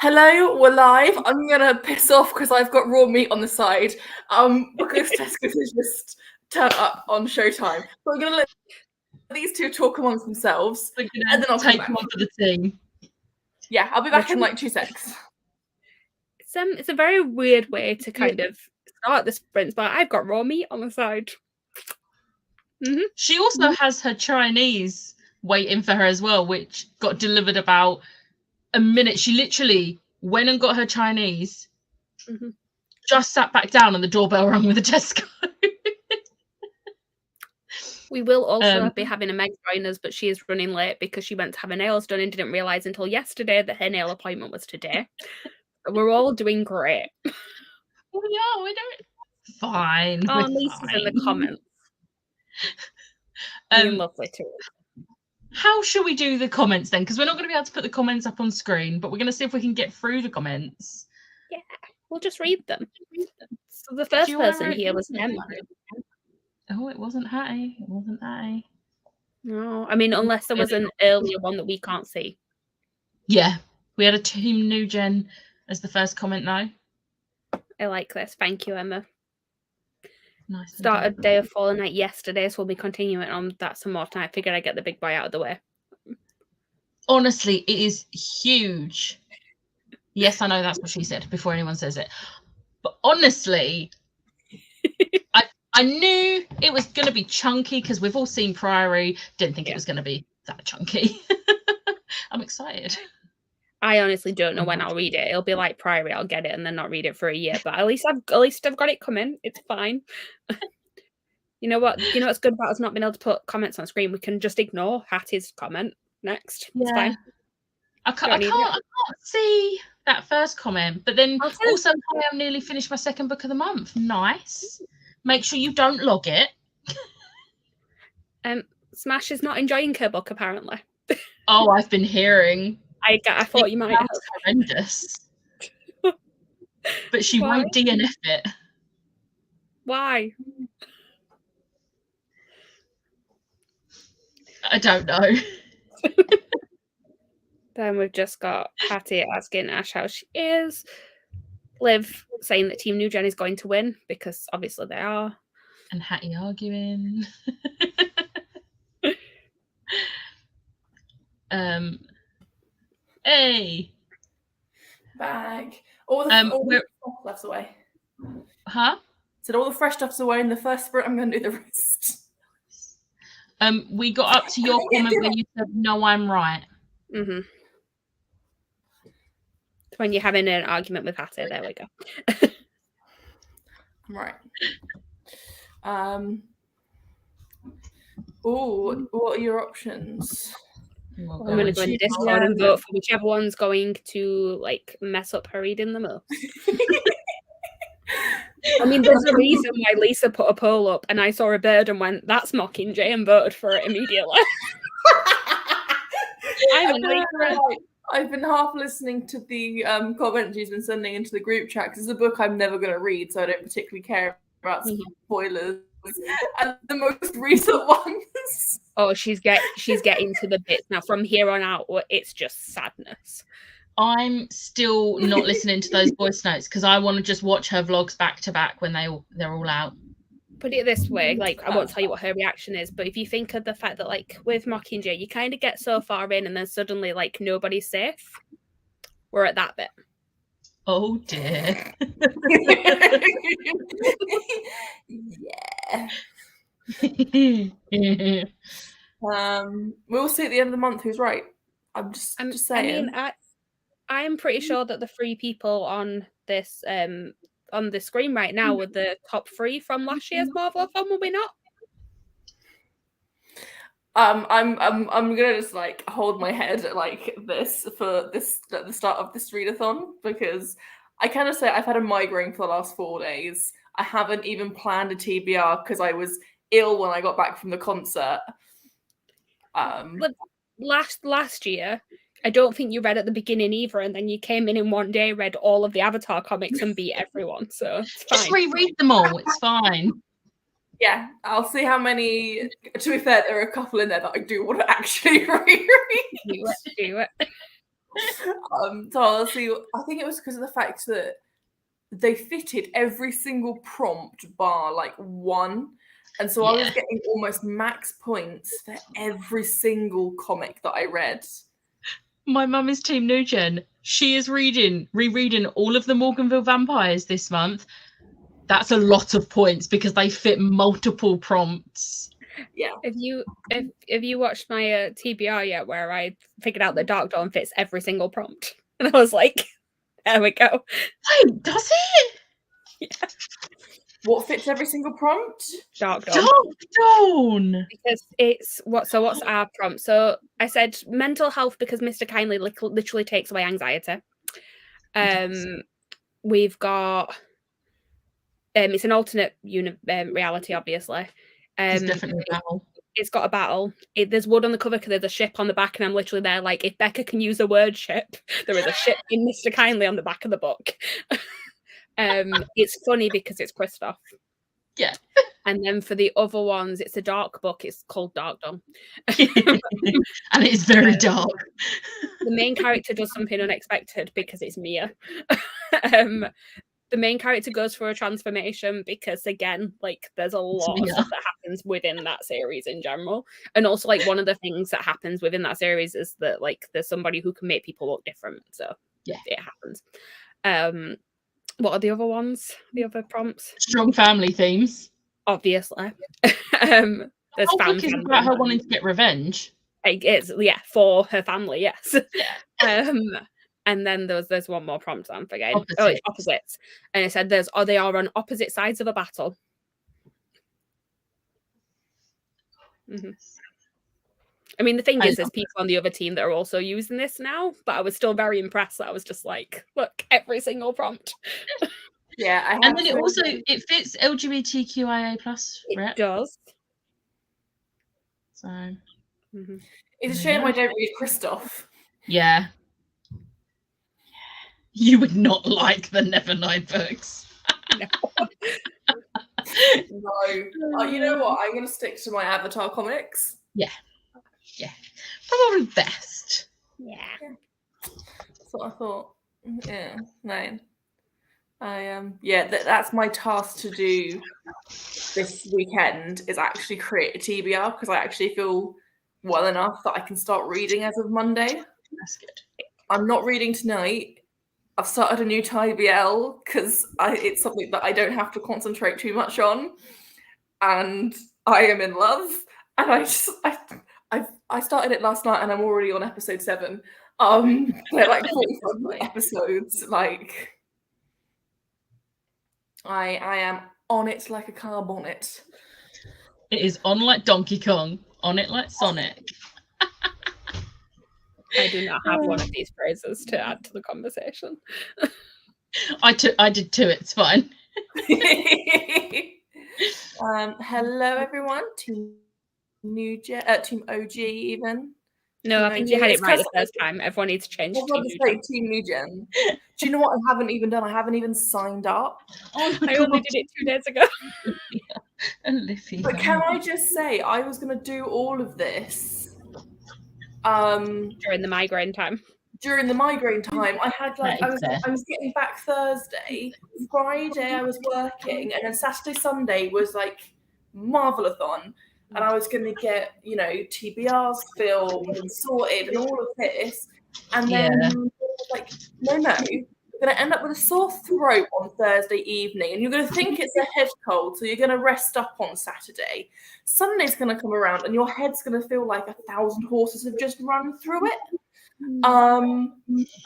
Hello, we're live. I'm gonna piss off because I've got raw meat on the side. Because Tesco's has just turned up on Showtime. So we're gonna let these two talk amongst themselves, We're and then I'll take come back. one for the team. Yeah, I'll be back in like 2 seconds. It's a very weird way to kind of start the sprints, but I've got raw meat on the side. She also has her Chinese waiting for her as well, which got delivered about a minute. She literally went and got her Chinese, just sat back down, and the doorbell rang with a Tesco. We will also be having a Meg join us, but she is running late because she went to have her nails done and didn't realise until yesterday that her nail appointment was today. We're all doing great. We are. We're doing fine. Oh, Lisa's in the comments. Being lovely too. How should we do the comments then? Because we're not going to be able to put the comments up on screen, but we're going to see if we can get through the comments. Yeah, we'll just read them. So the first person here was Emma. Oh, it wasn't Hattie. It wasn't Hattie. No, I mean, unless there was an earlier one that we can't see. Yeah, we had a Team New Gen as the first comment now. I like this. Thank you, Emma. Nice. Started Day of Fallen Night yesterday, so we'll be continuing on that some more tonight. I figured I'd get the big boy out of the way. Honestly, it is huge. Yes, I know that's what she said before anyone says it. But honestly, I knew it was going to be chunky because we've all seen Priory. Didn't think it was going to be that chunky. I'm excited. I honestly don't know when I'll read it. It'll be like Priory. I'll get it and then not read it for a year. But at least I've got it coming. It's fine. You know what? You know what's good about us not being able to put comments on screen? We can just ignore Hattie's comment next. It's fine. I can't see that first comment, but then also I'm nearly finished my second book of the month. Nice. Make sure you don't log it. Smash is not enjoying her book apparently. Oh, I've been hearing. I thought you might have. Horrendous. But she won't DNF it. Why? I don't know. Then we've just got Hattie asking Ash how she is. Liv saying that Team New Gen is going to win because obviously they are. And Hattie arguing. Hey. Back. All the stuff's away. Huh? Said all the fresh stuff's away in the first sprint. I'm going to do the rest. We got up to your comment where you said, "No, I'm right." When you're having an argument with Hattie, there we go. Right. What are your options? I'm going to go in Discord and vote for whichever one's going to like mess up her reading the most. I mean, there's a reason why Lisa put a poll up and I saw a bird and went, "That's Mockingjay," and voted for it immediately. I've been half listening to the comments she's been sending into the group chat because it's a book I'm never going to read, so I don't particularly care about spoilers. And the most recent ones. Oh, she's getting to the bits now. From here on out, it's just sadness. I'm still not listening to those voice notes because I want to just watch her vlogs back to back when they're all out. Put it this way, like I won't tell you what her reaction is, but if you think of the fact that like with Mockingjay, you kind of get so far in and then suddenly like nobody's safe. We're at that bit. Oh dear. Yeah. We'll see at the end of the month who's right. I'm just saying. I mean, I'm pretty sure that the 3 people on this on the screen right now were the top 3 from last year's Marvelathon, were we not? I'm gonna just like hold my head like this for this at the start of this readathon because I kind of say I've had a migraine for the last 4 days. I haven't even planned a TBR because I was ill when I got back from the concert. But last year, I don't think you read at the beginning either, and then you came in one day, read all of the Avatar comics, and beat everyone. So it's fine. Just reread them all. It's fine. Yeah, I'll see how many. To be fair, there are a couple in there that I do want to actually reread. Do it. So honestly, I think it was because of the fact that they fitted every single prompt bar like one. And so I was getting almost max points for every single comic that I read. My mum is Team New Gen. She is rereading all of the Morganville Vampires this month. That's a lot of points because they fit multiple prompts. Yeah. If you watched my TBR yet, where I figured out that Dark Dawn fits every single prompt, and I was like, there we go. Wait, does it? Yeah. What fits every single prompt? Dark Dawn. Dark Dawn. Because it's what's our prompt? So I said mental health because Mr. Kindly literally takes away anxiety. We've got it's an alternate reality, obviously. It's definitely a battle. It's got a battle. There's wood on the cover because there's a ship on the back, and I'm literally there like, if Becca can use the word ship, there is a ship in Mr. Kindly on the back of the book. It's funny because it's Christoph. Yeah. And then for the other ones, it's a dark book. It's called Dark Dawn. And it's very dark. The main character does something unexpected because it's Mia. The main character goes for a transformation because, again, like, there's a lot of stuff that happens within that series in general. And also, like, one of the things that happens within that series is that, like, there's somebody who can make people look different. So yeah, it happens. What are the other ones? The other prompts? Strong family themes. Obviously. There's book is about her wanting to get revenge. It is, yeah, for her family, yes. Yeah. And then there's one more prompt that I'm forgetting. Opposites. Oh, it's opposites. And it said they are on opposite sides of a battle. Mm-hmm. I mean, the thing is, there's people on the other team that are also using this now, but I was still very impressed that I was just like, look, every single prompt. Yeah, and then it fits LGBTQIA+. It does. So it's a shame I don't read Christoph. Yeah. You would not like the Nevernight books. No. No. You know what? I'm going to stick to my Avatar comics. Yeah. Yeah. Probably best. Yeah. That's what I thought. Yeah. No. That's my task to do this weekend, is actually create a TBR, because I actually feel well enough that I can start reading as of Monday. That's good. I'm not reading tonight. I've started a new TBL because it's something that I don't have to concentrate too much on, and I am in love. And I started it last night, and I'm already on episode 7. They're like 45 episodes. Like, I am on it like a car bonnet. It is on like Donkey Kong, on it like Sonic. I do not have one of these phrases to add to the conversation. I did too. It's fine. Hello, everyone. Team New Gen, Team OG, even. No, I think you had it right the first time. Everyone needs to change. Team New Gen. Do you know what I haven't even done? I haven't even signed up. I only did it 2 days ago. Olivia. But can I just say, I was going to do all of this during the migraine time. During the migraine time, I had I was getting back Thursday, Friday I was working, and then Saturday, Sunday was like Marvelathon, and I was going to get, TBRs filmed and sorted and all of this, and then like, no, you're going to end up with a sore throat on Thursday evening, and you're going to think it's a head cold, so you're going to rest up on Saturday. Sunday's going to come around, and your head's going to feel like 1,000 horses have just run through it,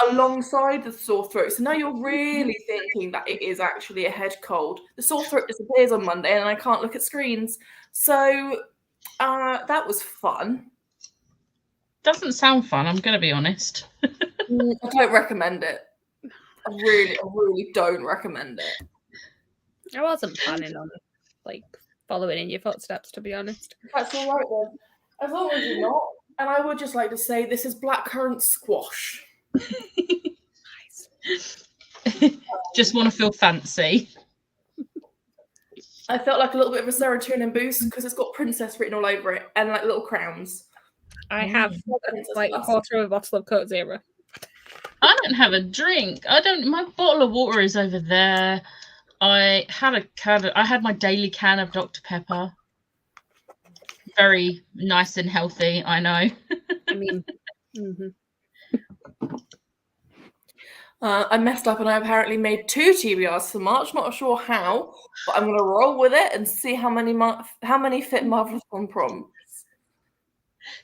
alongside the sore throat. So now you're really thinking that it is actually a head cold. The sore throat disappears on Monday, and I can't look at screens. So that was fun. Doesn't sound fun, I'm going to be honest. I don't recommend it. I really don't recommend it. I wasn't planning on following in your footsteps, to be honest. That's all right then. As long as you're not. And I would just like to say this is blackcurrant squash. Nice. Just want to feel fancy. I felt like a little bit of a serotonin boost because it's got princess written all over it and like little crowns. I have like a quarter of a bottle of Coke Zero. I don't have a drink. My bottle of water is over there. I had my daily can of Dr. Pepper. Very nice and healthy, I know. I mean, I messed up and I apparently made 2 TBRs for March. Not sure how, but I'm gonna roll with it and see how many fit Marvelathon prompts.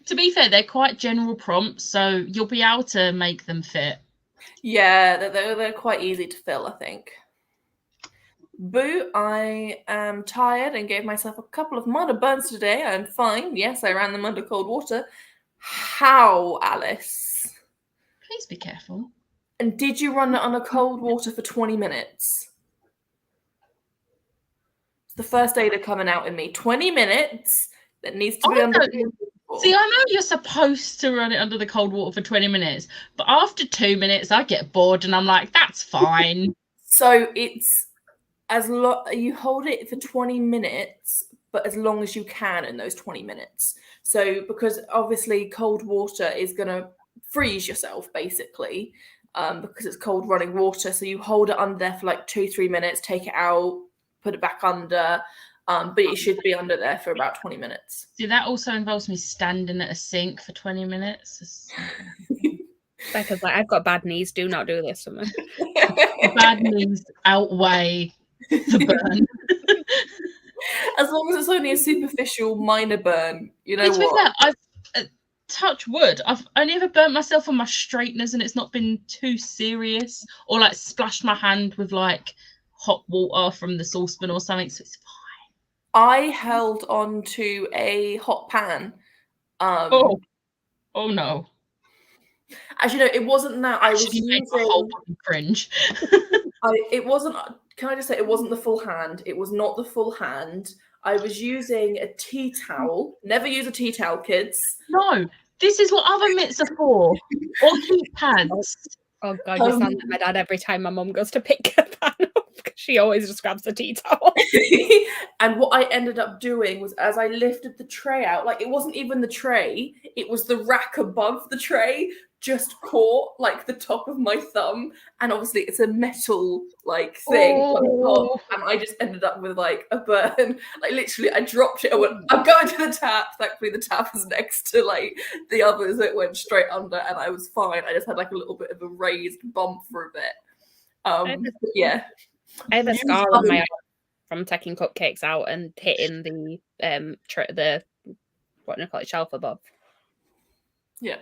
To be fair, they're quite general prompts, so you'll be able to make them fit. Yeah, they're quite easy to fill, I think. Boo, I am tired and gave myself a couple of minor burns today. I'm fine. Yes, I ran them under cold water. How, Alice? Please be careful. And did you run it under cold water for 20 minutes? It's the first aider coming out in me. 20 minutes that needs to be under cold water. See, I know you're supposed to run it under the cold water for 20 minutes, but after 2 minutes, I get bored and I'm like, that's fine. So it's you hold it for 20 minutes, but as long as you can in those 20 minutes. So because obviously cold water is going to freeze yourself basically, because it's cold running water. So you hold it under there for like 2-3 minutes, take it out, put it back under, but it should be under there for about 20 minutes. See, that also involves me standing at a sink for 20 minutes. Becca's like, I've got bad knees. Do not do this to me. Bad knees outweigh the burn. As long as it's only a superficial minor burn, you know what? I've touch wood. I've only ever burnt myself on my straighteners, and it's not been too serious, or like splashed my hand with like hot water from the saucepan or something. So it's fine. I held on to a hot pan. Oh no. Actually, no, it wasn't that. I was using a whole body cringe. It wasn't. Can I just say it wasn't the full hand? It was not the full hand. I was using a tea towel. Never use a tea towel, kids. No, this is what other mitts are for. Or heat pads. Oh God, you sound like my dad every time my mum goes to pick her pan up. She always just grabs the tea towel. And what I ended up doing was, as I lifted the tray out, like it wasn't even the tray, it was the rack above the tray, just caught like the top of my thumb, and obviously it's a metal like thing, and I just ended up with like a burn. Like literally, I dropped it. I went, I'm going to the tap. Thankfully, the tap was next to like the others. It went straight under, and I was fine. I just had like a little bit of a raised bump for a bit. Yeah. I have a scar on my eye from taking cupcakes out and hitting the what do I call it, shelf above. Yeah.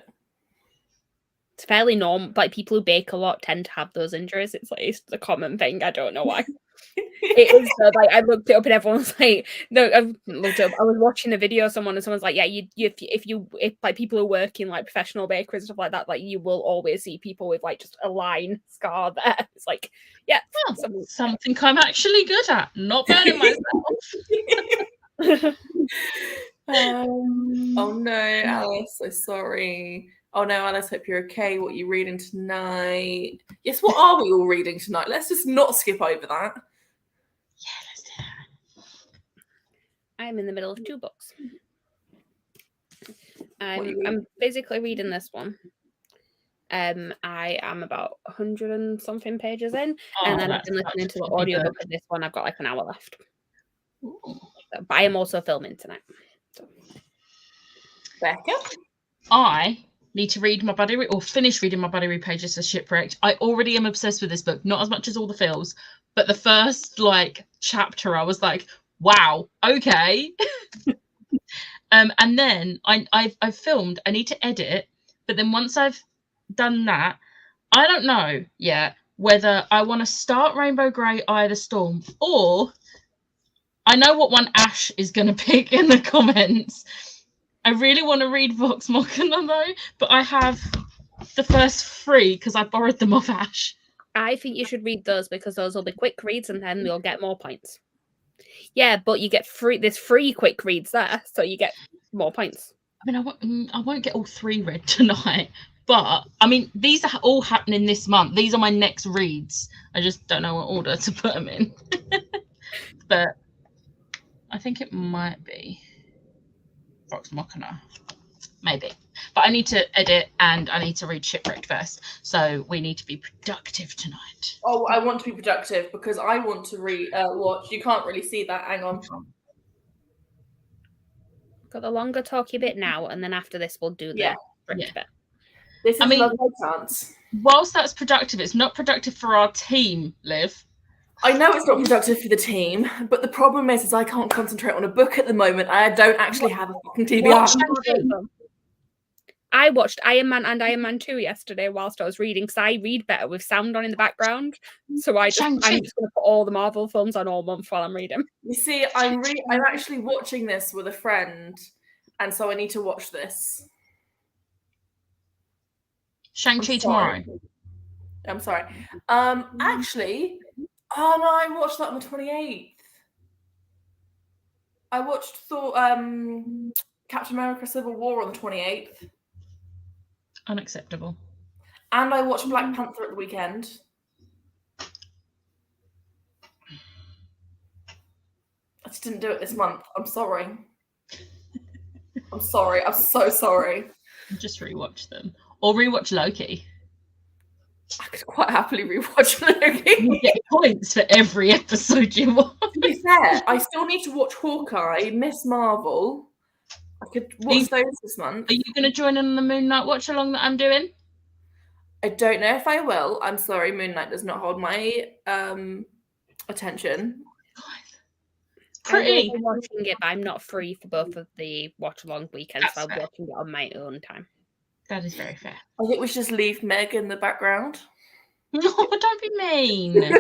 It's fairly normal. Like people who bake a lot tend to have those injuries. It's like it's the common thing. I don't know why. It is like I looked it up and everyone's like, no, I looked it up. I was watching a video of someone and someone's like, yeah, if like people who work in like professional bakeries and stuff like that, like you will always see people with like just a line scar there. It's like, yeah, something I'm actually good at, not burning myself. Oh no, Alice, I'm sorry. Oh no, Alice, hope you're okay. What are you reading tonight? Yes, what are we all reading tonight? Let's just not skip over that. Yeah, let's do that. I'm in the middle of 2 books. I'm basically reading this one. I am about 100 and something pages in, and then I've been listening to the audiobook of this one. I've got like an hour left. Ooh. But I am also filming tonight. So. Becca? I need to read my buddy or finish reading my buddy read pages for Shipwrecked. I already am obsessed with this book, not as much as all the films, but the first like chapter I was like, wow, okay. And then I've filmed. I need to edit, but then once I've done that, I don't know yet whether I want to start Rainbow Grey Eye of the Storm, or I know what one Ash is going to pick in the comments. I really want to read Vox Machina though, but I have the first 3 because I borrowed them off Ash. I think you should read those because those will be quick reads and then you'll get more points. Yeah, but you get there's 3 quick reads there, so you get more points. I mean, I won't get all 3 read tonight, but I mean, these are all happening this month. These are my next reads. I just don't know what order to put them in. But I think it might be Vox Machina. Maybe. But I need to edit and I need to read Shipwrecked first. So we need to be productive tonight. Oh, I want to be productive because I want to watch. You can't really see that. Hang on. Got the longer talky bit now, and then after this, we'll do the script bit. This is I mean, Love Chance. Whilst that's productive, it's not productive for our team, Liv. I know it's not productive for the team, but the problem is I can't concentrate on a book at the moment. I don't actually have a fucking TBR. I watched Iron Man and Iron Man 2 yesterday whilst I was reading, because I read better with sound on in the background. So I'm just going to put all the Marvel films on all month while I'm reading. You see, I'm actually watching this with a friend, and so I need to watch this. Shang-Chi tomorrow. I'm sorry. Actually, oh no, I watched that on the 28th. I watched Captain America Civil War on the 28th. Unacceptable. And I watched Black Panther at the weekend. I just didn't do it this month. I'm sorry. I'm sorry. I'm so sorry. Just rewatch them. Or rewatch Loki. I could quite happily rewatch Loki. You get points for every episode you watch. To be fair, I still need to watch Hawkeye, Miss Marvel. I could watch those this month. Are you going to join in on the Moon Knight watch along that I'm doing? I don't know if I will. I'm sorry, Moon Knight does not hold my attention. Pretty. I'm watching it, but I'm not free for both of the watch along weekends, so I'm watching it on my own time. That is very fair. I think we should just leave Meg in the background. No, don't be mean. If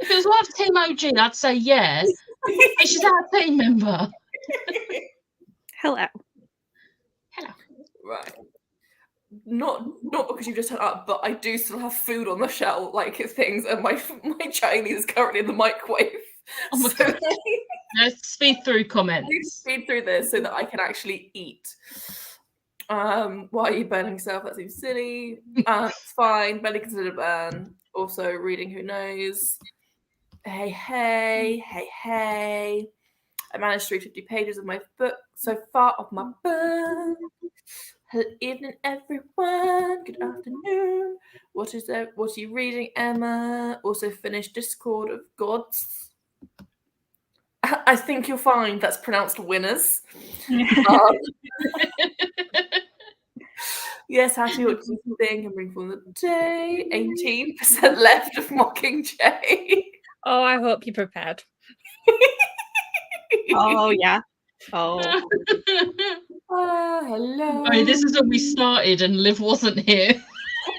it was one of Team OG, I'd say yes. She's our team member. Hello. Right. Not because you've just turned up, but I do still have food on the shelf, like things, and my Chinese is currently in the microwave. Oh my God. Let's speed through comments. Speed through this so that I can actually eat. Why are you burning yourself? That seems silly. It's fine. Barely considered a burn. Also, reading Who Knows. Hey. I managed to read 50 pages of my book so far of my book. Hello evening, everyone. Good afternoon. What are you reading, Emma? Also finished Discord of Gods. I think you'll find that's pronounced winners. Yes, Hattie, what do you think? I'm bringing for the day. 18% left of Mockingjay. Oh, I hope you're prepared. Oh, yeah. Oh. Hello. I mean, this is when we started and Liv wasn't here.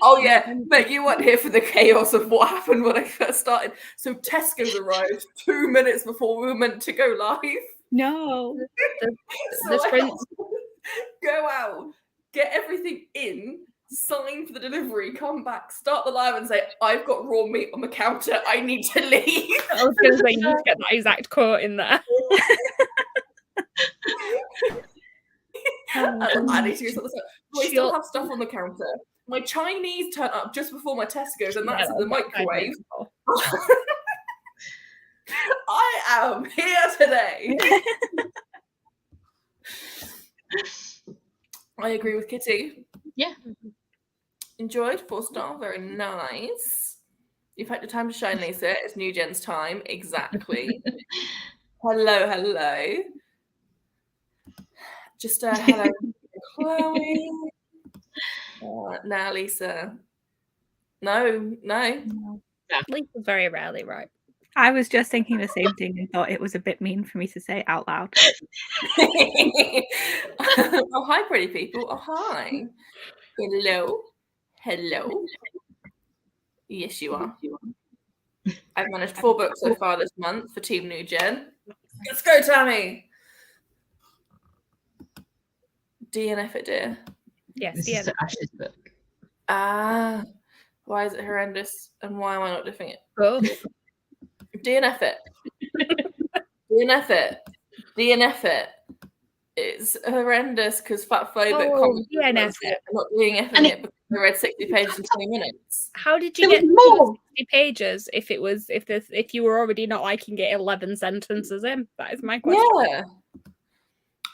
Oh, yeah. But you weren't here for the chaos of what happened when I first started. So Tesco's arrived 2 minutes before we were meant to go live. No. The sprint. Go out, get everything in, sign for the delivery, come back, start the live and say, I've got raw meat on the counter, I need to leave. I was going to say, you need to get that exact quote in there. I need to use something. I still have stuff on the counter. My Chinese turned up just before my Tesco's, and that's in the microwave. I am here today. I agree with Kitty. Yeah. Enjoyed. 4-star. Very nice. You've had the time to shine, Lisa. It's New Gen's time. Exactly. Hello. Just hello, Chloe. Now, Lisa. No. Lisa's very rarely right. I was just thinking the same thing and thought it was a bit mean for me to say it out loud. Oh, hi, pretty people. Oh, hi. Hello. Yes, you are. I've managed 4 books so far this month for Team New Gen. Let's go, Tammy. DNF it, dear. Yes, This is Ash's book. Why is it horrendous? And why am I not doing it? Both. DNF it. DNF it. It's horrendous because fatphobic comments DNF it. I'm not DNFing it because I read 60 pages in 20 minutes. How did you get more 60 pages if you were already not liking it 11 sentences in? That is my question. Yeah.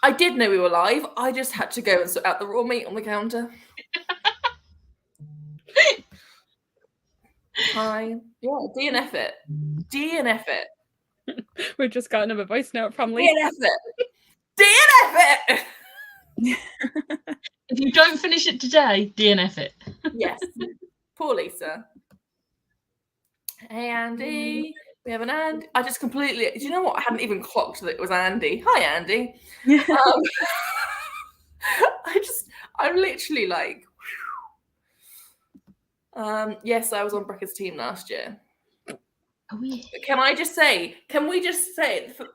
I did know we were live. I just had to go and sort out the raw meat on the counter. Fine. Yeah, DNF it. DNF it. We've just got another voice note from Lisa. DNF it. DNF it. If you don't finish it today, DNF it. Yes. Poor Lisa. Hey, Andy. We have an Andy. I just completely... Do you know what? I hadn't even clocked that it was Andy. Hi, Andy. I'm literally like... yes, I was on Brecca's team last year. Oh, yeah. Can we just say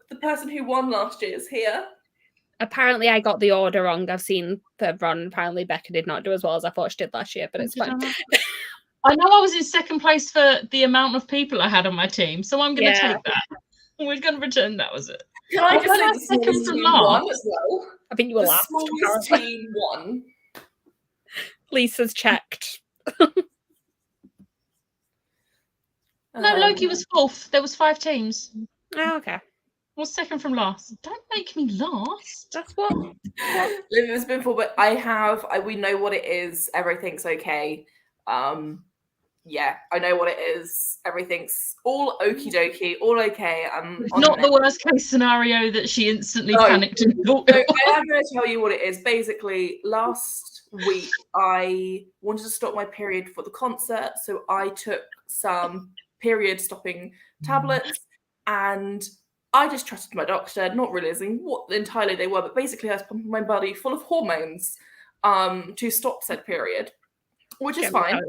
the person who won last year is here? Apparently, I got the order wrong. I've seen the run. Apparently, Becca did not do as well as I thought she did last year, but it's fine. I know I was in second place for the amount of people I had on my team, so I'm going to take that. We're going to pretend that was it. Can I just say the second smallest from team last? won as well? I think you were The last. smallest team won. Lisa's checked. No, Loki was fourth. There was 5 teams. Oh, okay. I was second from last. Don't make me last. That's what. Liv has been full, but we know what it is. Everything's okay. Yeah, I know what it is. Everything's all okie dokie, all okay. It's not the worst case scenario that she instantly panicked and thought. So I am going to tell you what it is. Basically, last week I wanted to stop my period for the concert, so I took some period stopping tablets, and I just trusted my doctor, not realizing what entirely they were, but basically I was pumping my body full of hormones to stop said period, which is fine.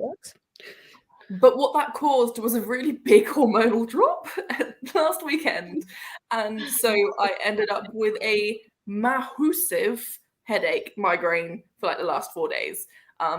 But what that caused was a really big hormonal drop last weekend. And so I ended up with a massive headache, migraine for like the last 4 days.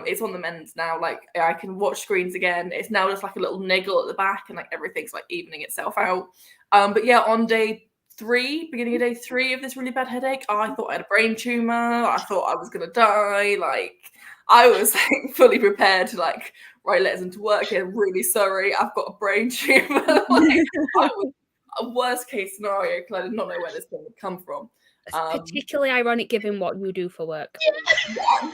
It's on the mend now. Like I can watch screens again. It's now just like a little niggle at the back and like everything's like evening itself out. But yeah, on beginning of day 3 of this really bad headache, I thought I had a brain tumor. I thought I was going to die. Like I was like fully prepared to like write letters into work. I'm really sorry. I've got a brain tumor. Like, I was a worst case scenario because I did not know where this thing would come from. Particularly ironic given what you do for work. Yeah,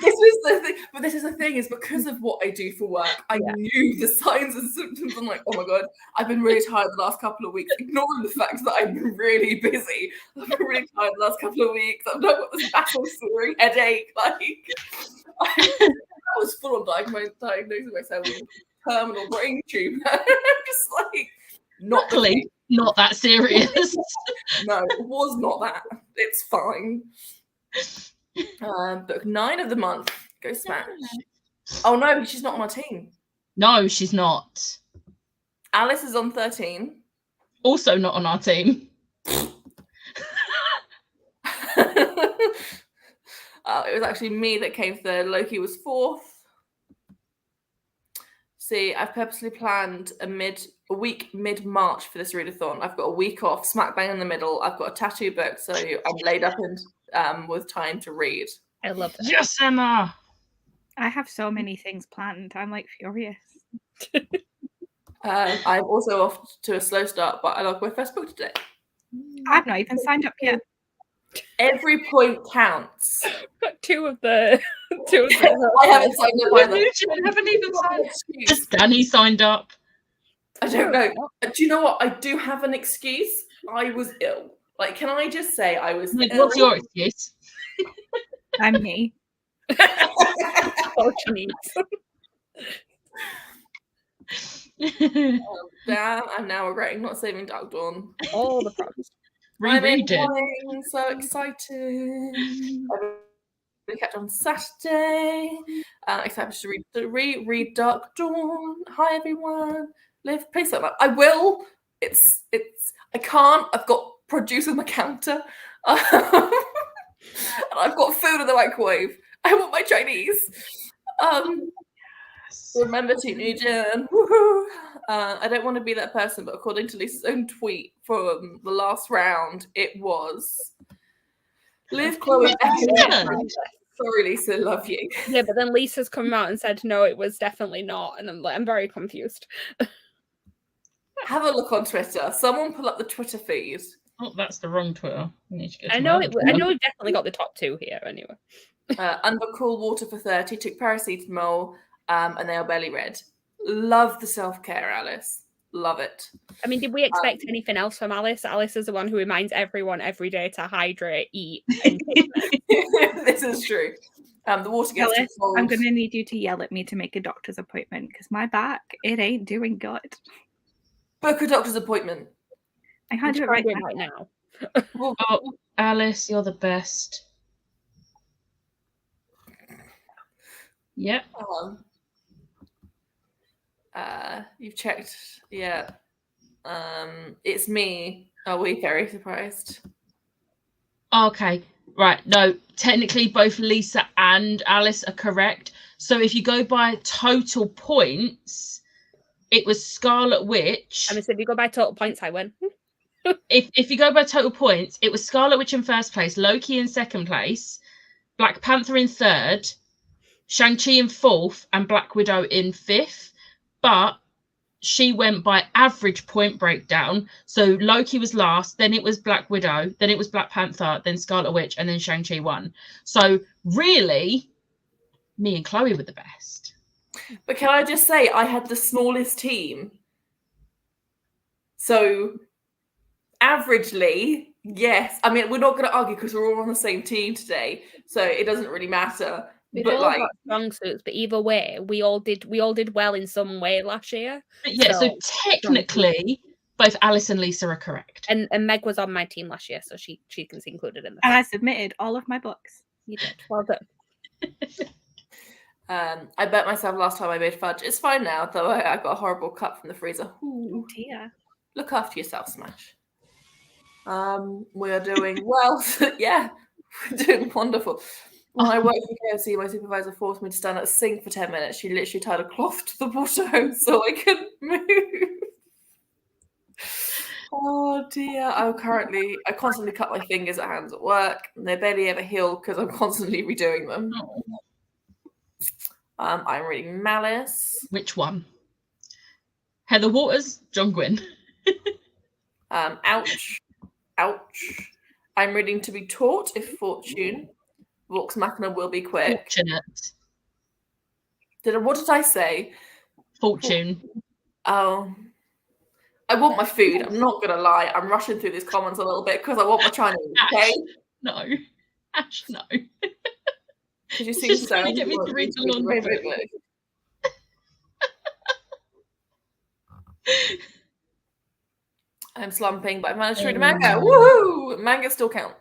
this is the thing. But this is the thing is because of what I do for work, I knew the signs and symptoms. I'm like, oh my God, I've been really tired the last couple of weeks, ignoring the fact that I've been really busy. I've been really tired the last couple of weeks. I've not got this battle story headache. Like, I was full on diagnosing myself with terminal brain tumor. Just like, luckily, not that serious. No, it was not that. It's fine. Book 9 of the month. Go Smash. Oh no, she's not on our team. No, she's not. Alice is on 13. Also not on our team. It was actually me that came third. Loki was 4th. See, I've purposely planned a week mid-March for this readathon. I've got a week off, smack bang in the middle. I've got a tattoo book, so I'm laid up and with time to read. I love that. Yes, Emma. I have so many things planned. I'm like furious. I'm also off to a slow start, but I love my first book today. I've not even signed up yet. Every point counts. Two of the. I haven't signed up either. You haven't even signed up. Just Danny signed up. I don't know. Do you know what? I do have an excuse. I was ill. Like, can I just say I was ill? What's your excuse? I'm me. Oh, she needs. Damn, I'm now regretting not saving Dark Dawn. All the problems. Reread it. I'm so excited. I'm going to catch on Saturday. Excited to reread Dark Dawn. Hi everyone. Liv, please don't like. I will. It's. I can't. I've got produce on the counter. And I've got food in the microwave. I want my Chinese. Remember Team New Gen. I don't want to be that person, but according to Lisa's own tweet from the last round, it was Liv, Chloe, Becca. Sorry, Lisa, love you. Yeah, but then Lisa's come out and said no, it was definitely not, and I'm very confused. Have a look on Twitter. Someone pull up the Twitter feed. Oh, that's the wrong Twitter. You need to go to I my know other it. I Twitter. know we've definitely got the top 2 here. Anyway, Under cool water for 30, took paracetamol, and they are belly red. Love the self-care, Alice. Love it. I mean, did we expect anything else from Alice? Alice is the one who reminds everyone every day to hydrate, eat, and take meds. This is true. The water gets too Alice, cold. I'm going to need you to yell at me to make a doctor's appointment because my back, it ain't doing good. Book a doctor's appointment. I can't do it right now. now. Well, Oh, Alice, you're the best. Yep. You've checked. Yeah. It's me. Are we very surprised? Okay. Right. No, technically both Lisa and Alice are correct. So if you go by total points, it was Scarlet Witch. I mean, so if you go by total points, I win. If you go by total points, it was Scarlet Witch in first place, Loki in second place, Black Panther in third, Shang-Chi in fourth, and Black Widow in fifth. But she went by average point breakdown. So Loki was last, then it was Black Widow, then it was Black Panther, then Scarlet Witch, and then Shang-Chi won. So really, me and Chloe were the best. But can I just say, I had the smallest team. So averagely, yes. I mean, we're not going to argue because we're all on the same team today, so it doesn't really matter. We've But all like, got strong suits, but either way, we all did well in some way last year. But yeah, so technically, both Alice and Lisa are correct. And Meg was on my team last year, so she can be included in the. And I submitted all of my books. You did. Well done. I bet myself last time I made fudge. It's fine now, though. I got a horrible cut from the freezer. Ooh. Dear. Look after yourself, Smash. We are doing well. Yeah, we're doing wonderful. When I worked for KFC, my supervisor forced me to stand at a sink for 10 minutes. She literally tied a cloth to the water hose so I couldn't move. Oh dear. I constantly cut my fingers at hands at work, and they barely ever heal because I'm constantly redoing them. I'm reading Malice. Which one? Heather Waters, John Gwynn. Ouch. Ouch. I'm reading To Be Taught If Fortune. Vox Machina will be quick. Fortunate. What did I say? Fortune. Oh. I want my food. I'm not going to lie. I'm rushing through these comments a little bit because I want my Chinese, okay? No. Ash, no. Because you seem Just so... trying to get me to read the laundry book. I'm slumping, but I managed to read a manga. Woohoo! Mangas still count.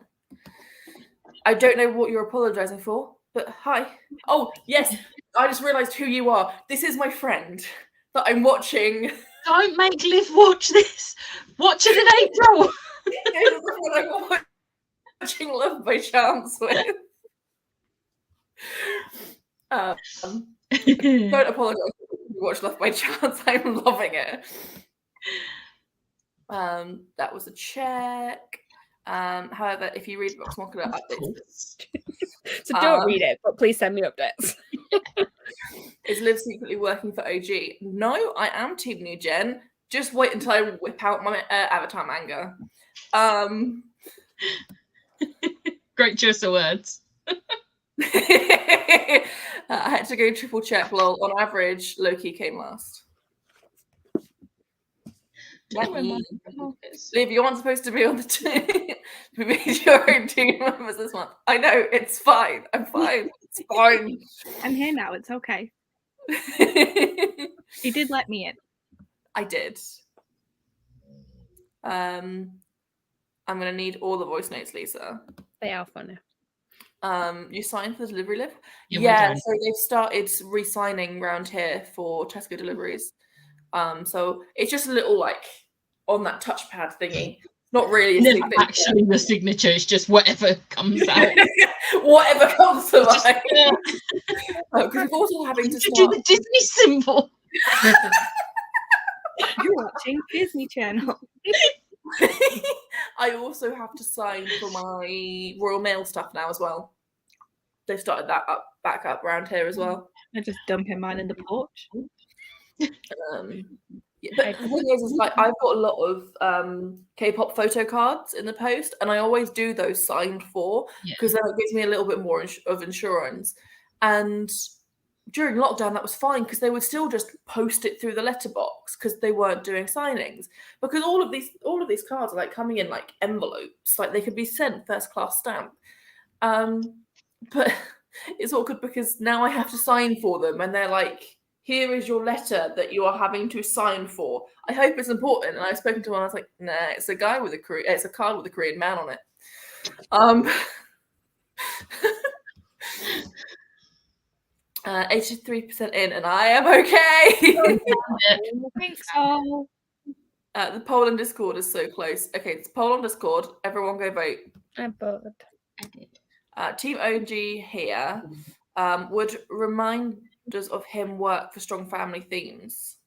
I don't know what you're apologizing for, but hi. Oh, yes. I just realized who you are. This is my friend that I'm watching. Don't make Liv watch this. Watch it in April. This is what I'm watching Love by Chance with. Don't apologize if you watch Love by Chance. I'm loving it. That was a check. However, if you read Vox Machina updates, so don't read it, but please send me updates. Is Liv secretly working for OG? No, I am Team New Gen. Just wait until I whip out my Avatar manga. Great choice of words. I had to go triple check. Lol, on average, Loki came last. Liv, you aren't supposed to be on the team. We made your own team members this month. I know, it's fine. I'm fine. It's fine. I'm here now. It's okay. You did let me in. I did. I'm gonna need all the voice notes, Lisa. They are funny. You signed for the delivery, Liv? Yeah, so they've started re-signing around here for Tesco deliveries. So it's just a little like on that touchpad thingy. Not really a signature. Actually the signature, it's just whatever comes out. Whatever comes to mind. Because we're also having to do the Disney symbol. You're watching Disney Channel. I also have to sign for my Royal Mail stuff now as well. They've started that back up around here as well. I just dump him mine in the porch. Yeah, but the thing is like I've got a lot of K-pop photo cards in the post, and I always do those signed for because then it gives me a little bit more of insurance. And during lockdown, that was fine because they would still just post it through the letterbox because they weren't doing signings. Because all of these cards are like coming in like envelopes, like they could be sent first class stamp. But it's awkward because now I have to sign for them, and they're like, here is your letter that you are having to sign for. I hope it's important. And I've spoken to one, I was like, nah, it's a card with a Korean man on it. 83% in, and I am okay. I think so. The poll on Discord is so close. Okay, it's poll on Discord. Everyone go vote. I voted. I did. Team OG here would reminders of him work for strong family themes.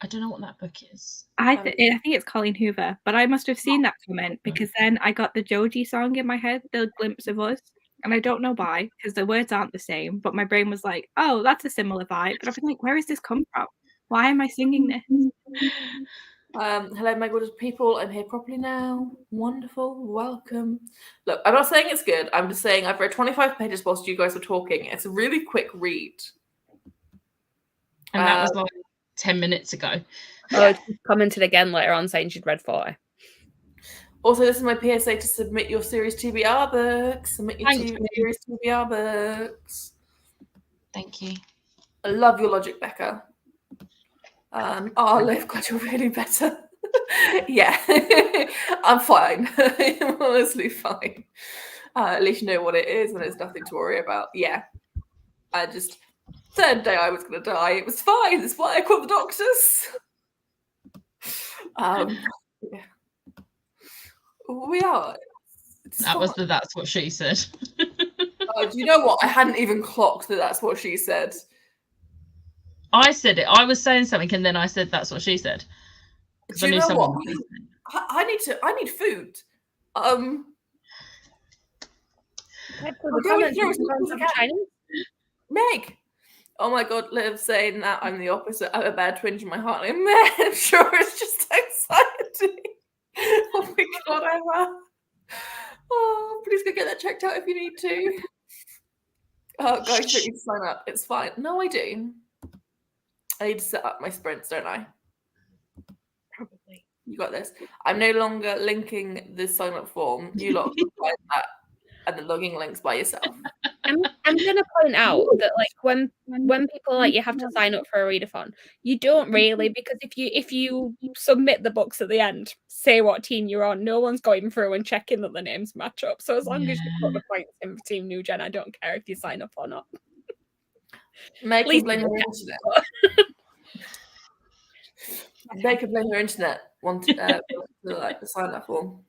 I don't know what that book is. I think it's Colleen Hoover, but I must have seen that comment because then I got the Joji song in my head, The Glimpse of Us, and I don't know why because the words aren't the same, but my brain was like, oh, that's a similar vibe. But I've been like, where has this come from? Why am I singing this? Hello, my gorgeous people. I'm here properly now. Wonderful. Welcome. Look, I'm not saying it's good. I'm just saying I've read 25 pages whilst you guys were talking. It's a really quick read. And that was like 10 minutes ago. Oh, she commented again later on saying she'd read 40. Also, this is my PSA to submit your series TBR books. Submit your series TBR books. Thank you. I love your logic, Becca. Liv, glad you're really better. Yeah, I'm fine. I'm honestly fine. At least you know what it is and there's nothing to worry about. Yeah. I just, third day I was going to die. It was fine. That's why I called the doctors. Yeah. We are. That's what she said. Do you know what? I hadn't even clocked that's what she said. I said it. I was saying something, and then I said that's what she said. Do you know what? I need food. Meg. Oh my god, Liv saying that I'm the opposite. I have a bad twinge in my heart. I'm sure it's just anxiety. Oh my god, Emma. Oh, please go get that checked out if you need to. Oh, guys, you don't need to sign up. It's fine. No, I do. I need to set up my sprints, don't I? Probably. You got this. I'm no longer linking the sign up form. You lot can find that and the logging links by yourself. I'm gonna point out that like when people like you have to sign up for a readathon, you don't really, because if you submit the books at the end, say what team you're on, no one's going through and checking that the names match up. So as long as you put the points in for Team New Gen, I don't care if you sign up or not. Meg can blame her internet. They can blame her internet the sign up form.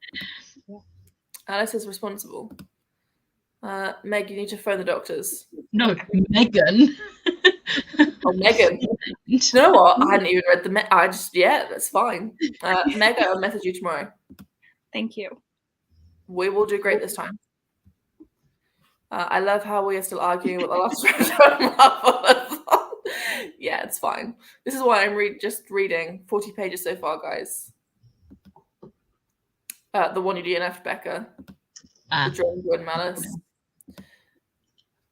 Alice is responsible. Meg, you need to phone the doctors. No, Megan. Oh, Megan. You know what? I hadn't even read that's fine. Meg, I'll message you tomorrow. Thank you. We will do great this time. I love how we are still arguing with the last Marvelathon. Yeah, it's fine. This is why I'm just reading 40 pages so far, guys. The one you DNF, Becca. The Drawing Good Malice.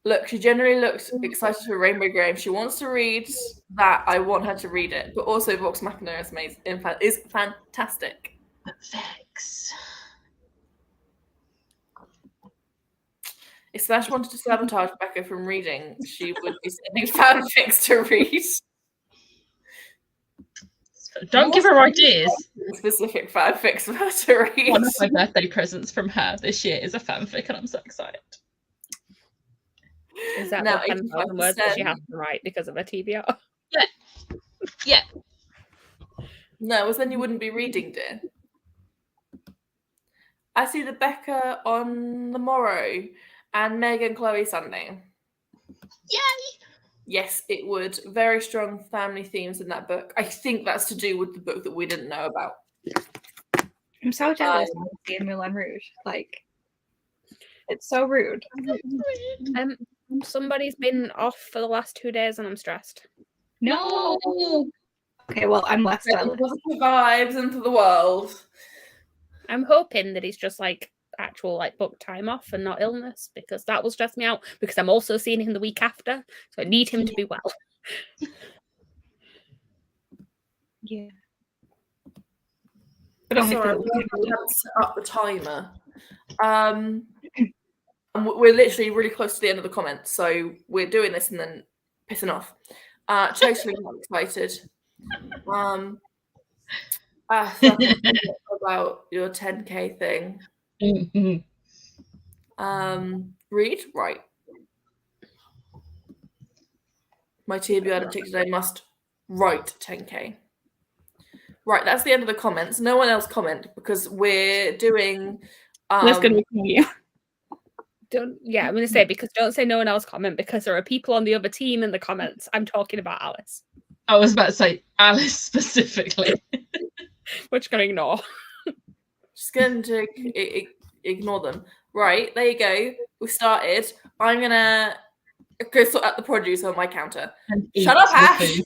Look, she generally looks excited for Rainbow Grave. She wants to read that. I want her to read it. But also Vox Machina is amazing. In fact, is fantastic. Thanks. If Smash wanted to sabotage Becca from reading, she would be sending fanfics to read. Don't give her ideas. Specific fanfics for her to read. One of my birthday presents from her this year is a fanfic, and I'm so excited. Is that the 10,000 words that she has to write because of a TBR? Yeah. No, because then you wouldn't be reading, dear. I see the Becca on the morrow and Meg and Chloe Sunday. Yay! Yes, it would. Very strong family themes in that book. I think that's to do with the book that we didn't know about. I'm so jealous of seeing Moulin Rouge. Like, it's so rude. Somebody's been off for the last 2 days and I'm stressed. No. Okay, well, I'm less Sending jealous. positive vibes into the world. I'm hoping that it's just like actual like book time off and not illness, because that will stress me out, because I'm also seeing him the week after, so I need him to be well. Yeah. But Only it's for alright, the weekend. we haven't set up the timer. And we're literally really close to the end of the comments, so we're doing this and then pissing off. Totally not excited. So about your 10k thing. Read right. My TBR to take today must write 10k. Right, that's the end of the comments. No one else comment because we're doing. That's going to be you. I'm going to say, because don't say no one else comment, because there are people on the other team in the comments. I'm talking about Alice. I was about to say Alice specifically. Which going to ignore. Just going to ignore them. Right, there you go. We started. I'm gonna go sort out the produce on my counter. And Shut eat up, the Ash. food.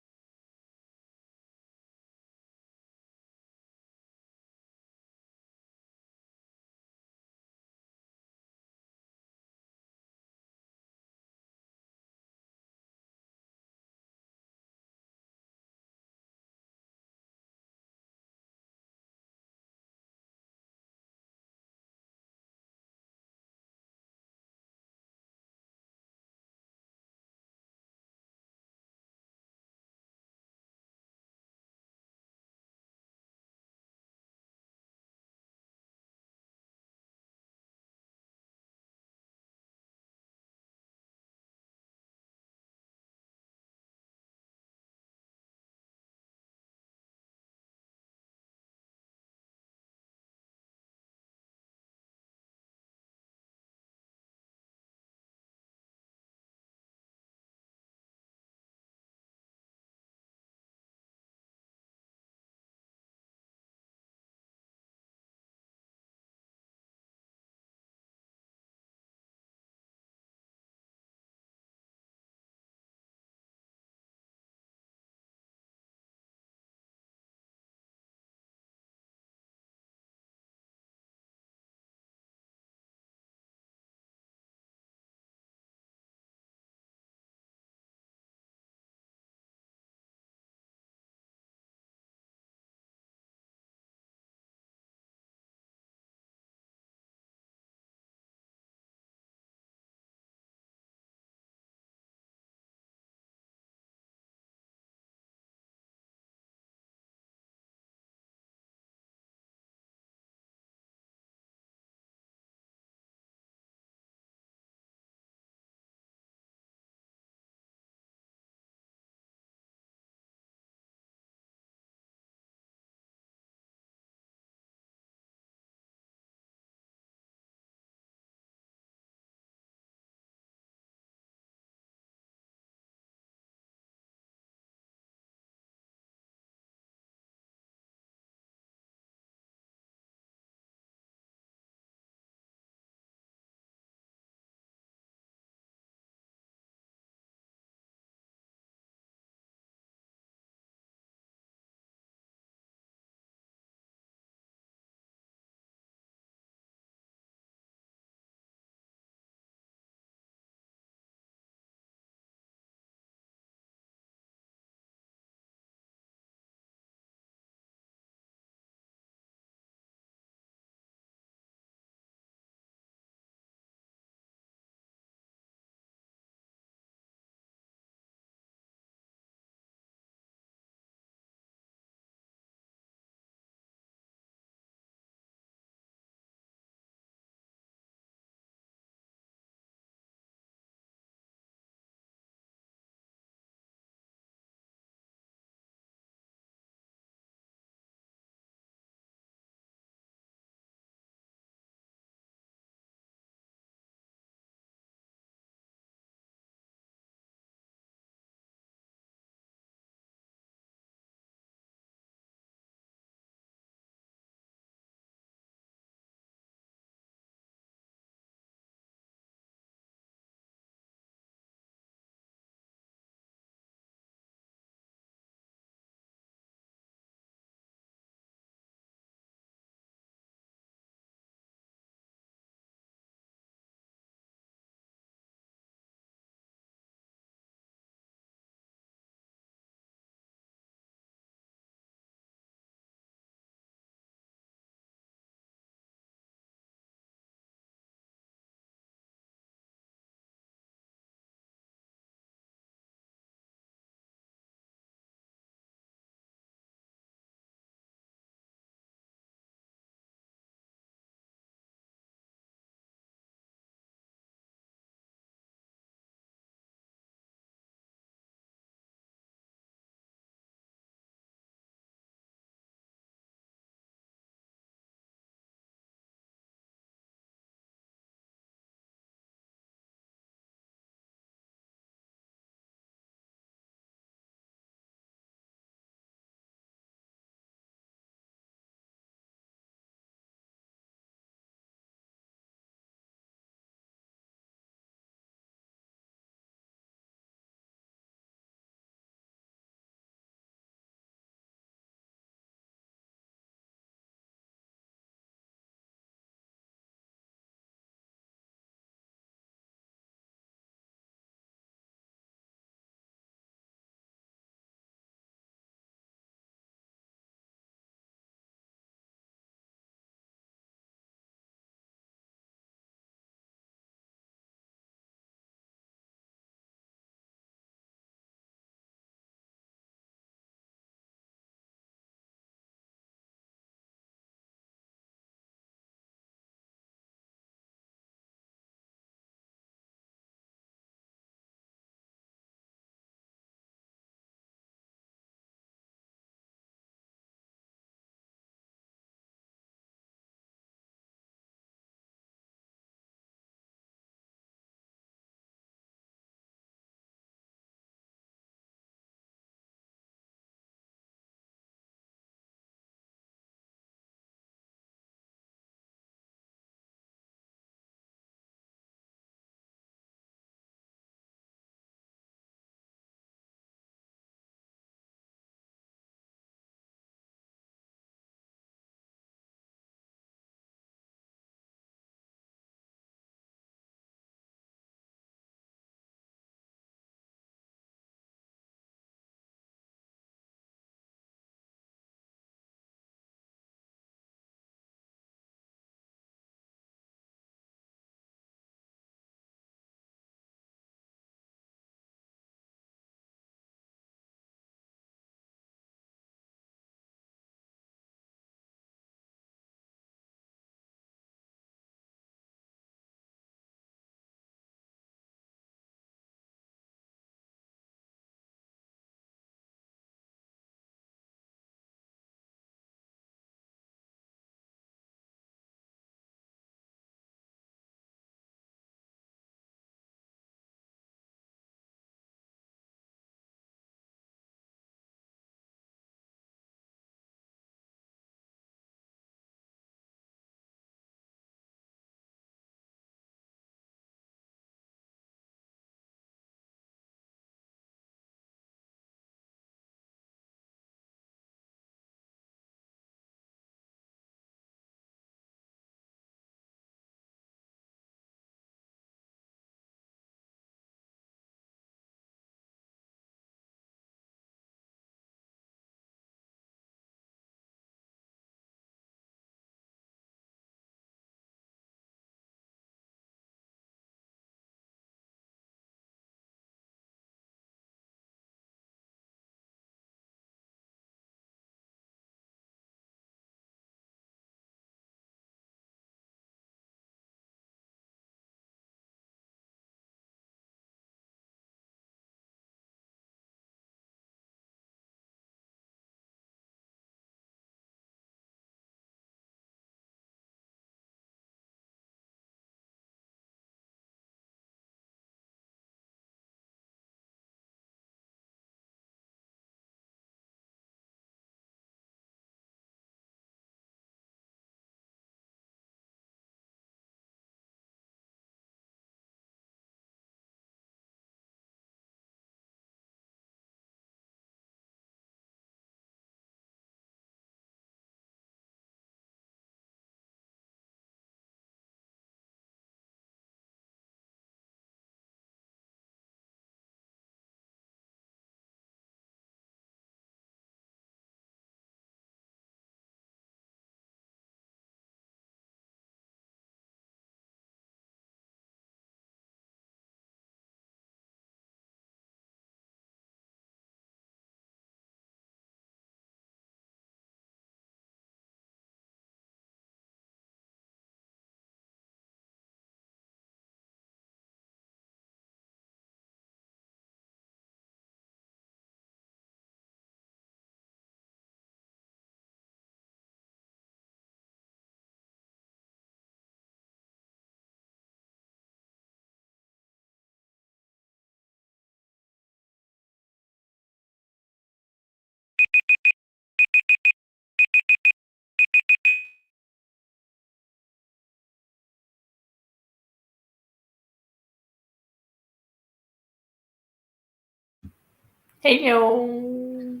Hello.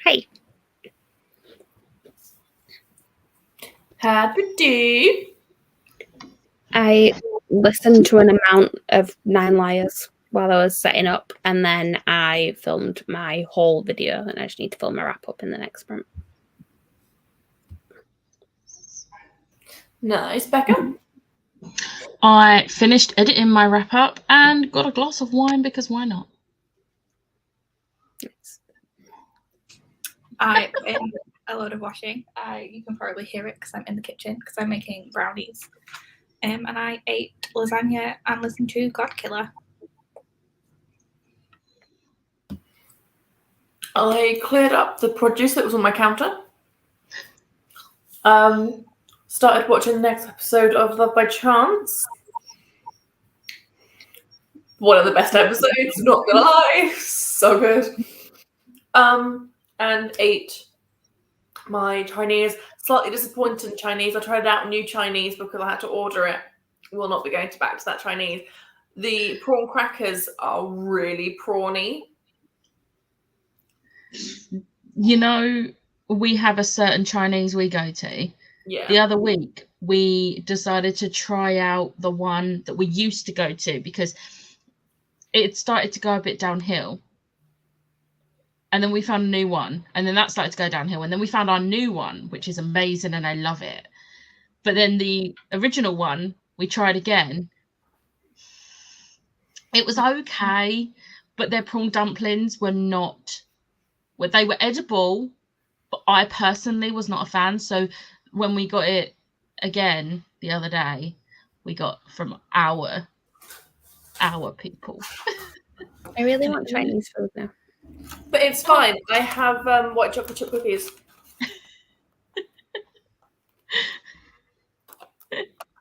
Hey. Happy day. I listened to an amount of 9 Liars while I was setting up, and then I filmed my whole video, and I just need to film my wrap up in the next sprint. Nice, Becca. I finished editing my wrap up and got a glass of wine because why not? I put in a load of washing. You can probably hear it because I'm in the kitchen because I'm making brownies. And I ate lasagna and listened to God Killer. I cleared up the produce that was on my counter. Started watching the next episode of Love by Chance. One of the best episodes, not gonna lie. So good. And ate my Chinese. Slightly disappointed in Chinese. I tried out new Chinese because I had to order it. Will not be going back to that Chinese. The prawn crackers are really prawny. You know, we have a certain Chinese we go to. Yeah. The other week, we decided to try out the one that we used to go to because it started to go a bit downhill. And then we found a new one, and then that started to go downhill. And then we found our new one, which is amazing, and I love it. But then the original one, we tried again. It was okay, but their prawn dumplings were not. Well, they were edible, but I personally was not a fan. So when we got it again the other day, we got from our people. I really want Chinese food now. But it's fine. I have white chocolate chip cookies.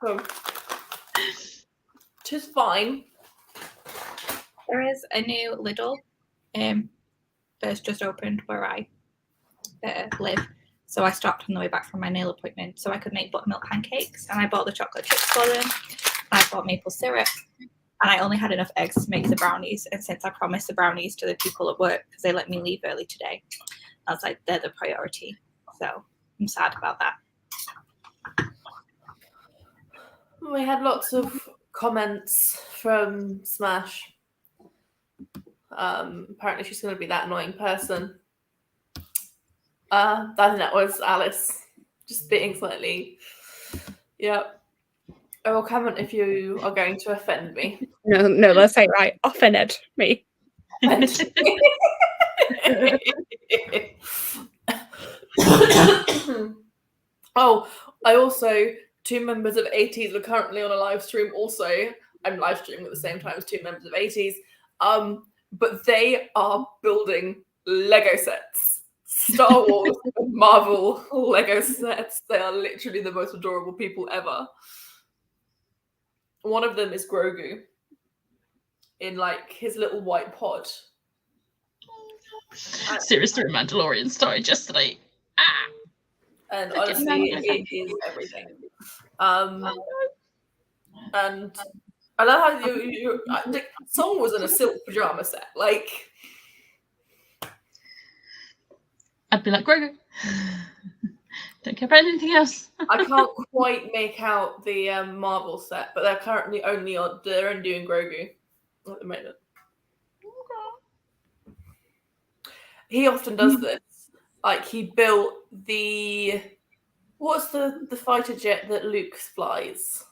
So, tis fine. There is a new Lidl that's just opened where I live. So I stopped on the way back from my nail appointment so I could make buttermilk pancakes, and I bought the chocolate chips for them. I bought maple syrup, and I only had enough eggs to make the brownies. And since I promised the brownies to the people at work because they let me leave early today, I was like, they're the priority. So I'm sad about that. We had lots of comments from Smash. Apparently she's going to be that annoying person. I think that was Alice. Just being slightly... Yeah. I will comment if you are going to offend me. No, let's say right. Offended me. Oh, I also, 2 members of 80s are currently on a live stream also. I'm live streaming at the same time as 2 members of 80s. But they are building Lego sets. Star Wars and Marvel Lego sets. They are literally the most adorable people ever. One of them is Grogu in like his little white pod. Seriously, Mandalorian started yesterday. And honestly, it is everything. And I love how the song was in a silk pajama set. Like, I'd be like, Grogu. Don't care about anything else. I can't quite make out the Marvel set, but they're currently only doing Grogu at the moment. He often does this. Like, he built what's the fighter jet that Luke flies?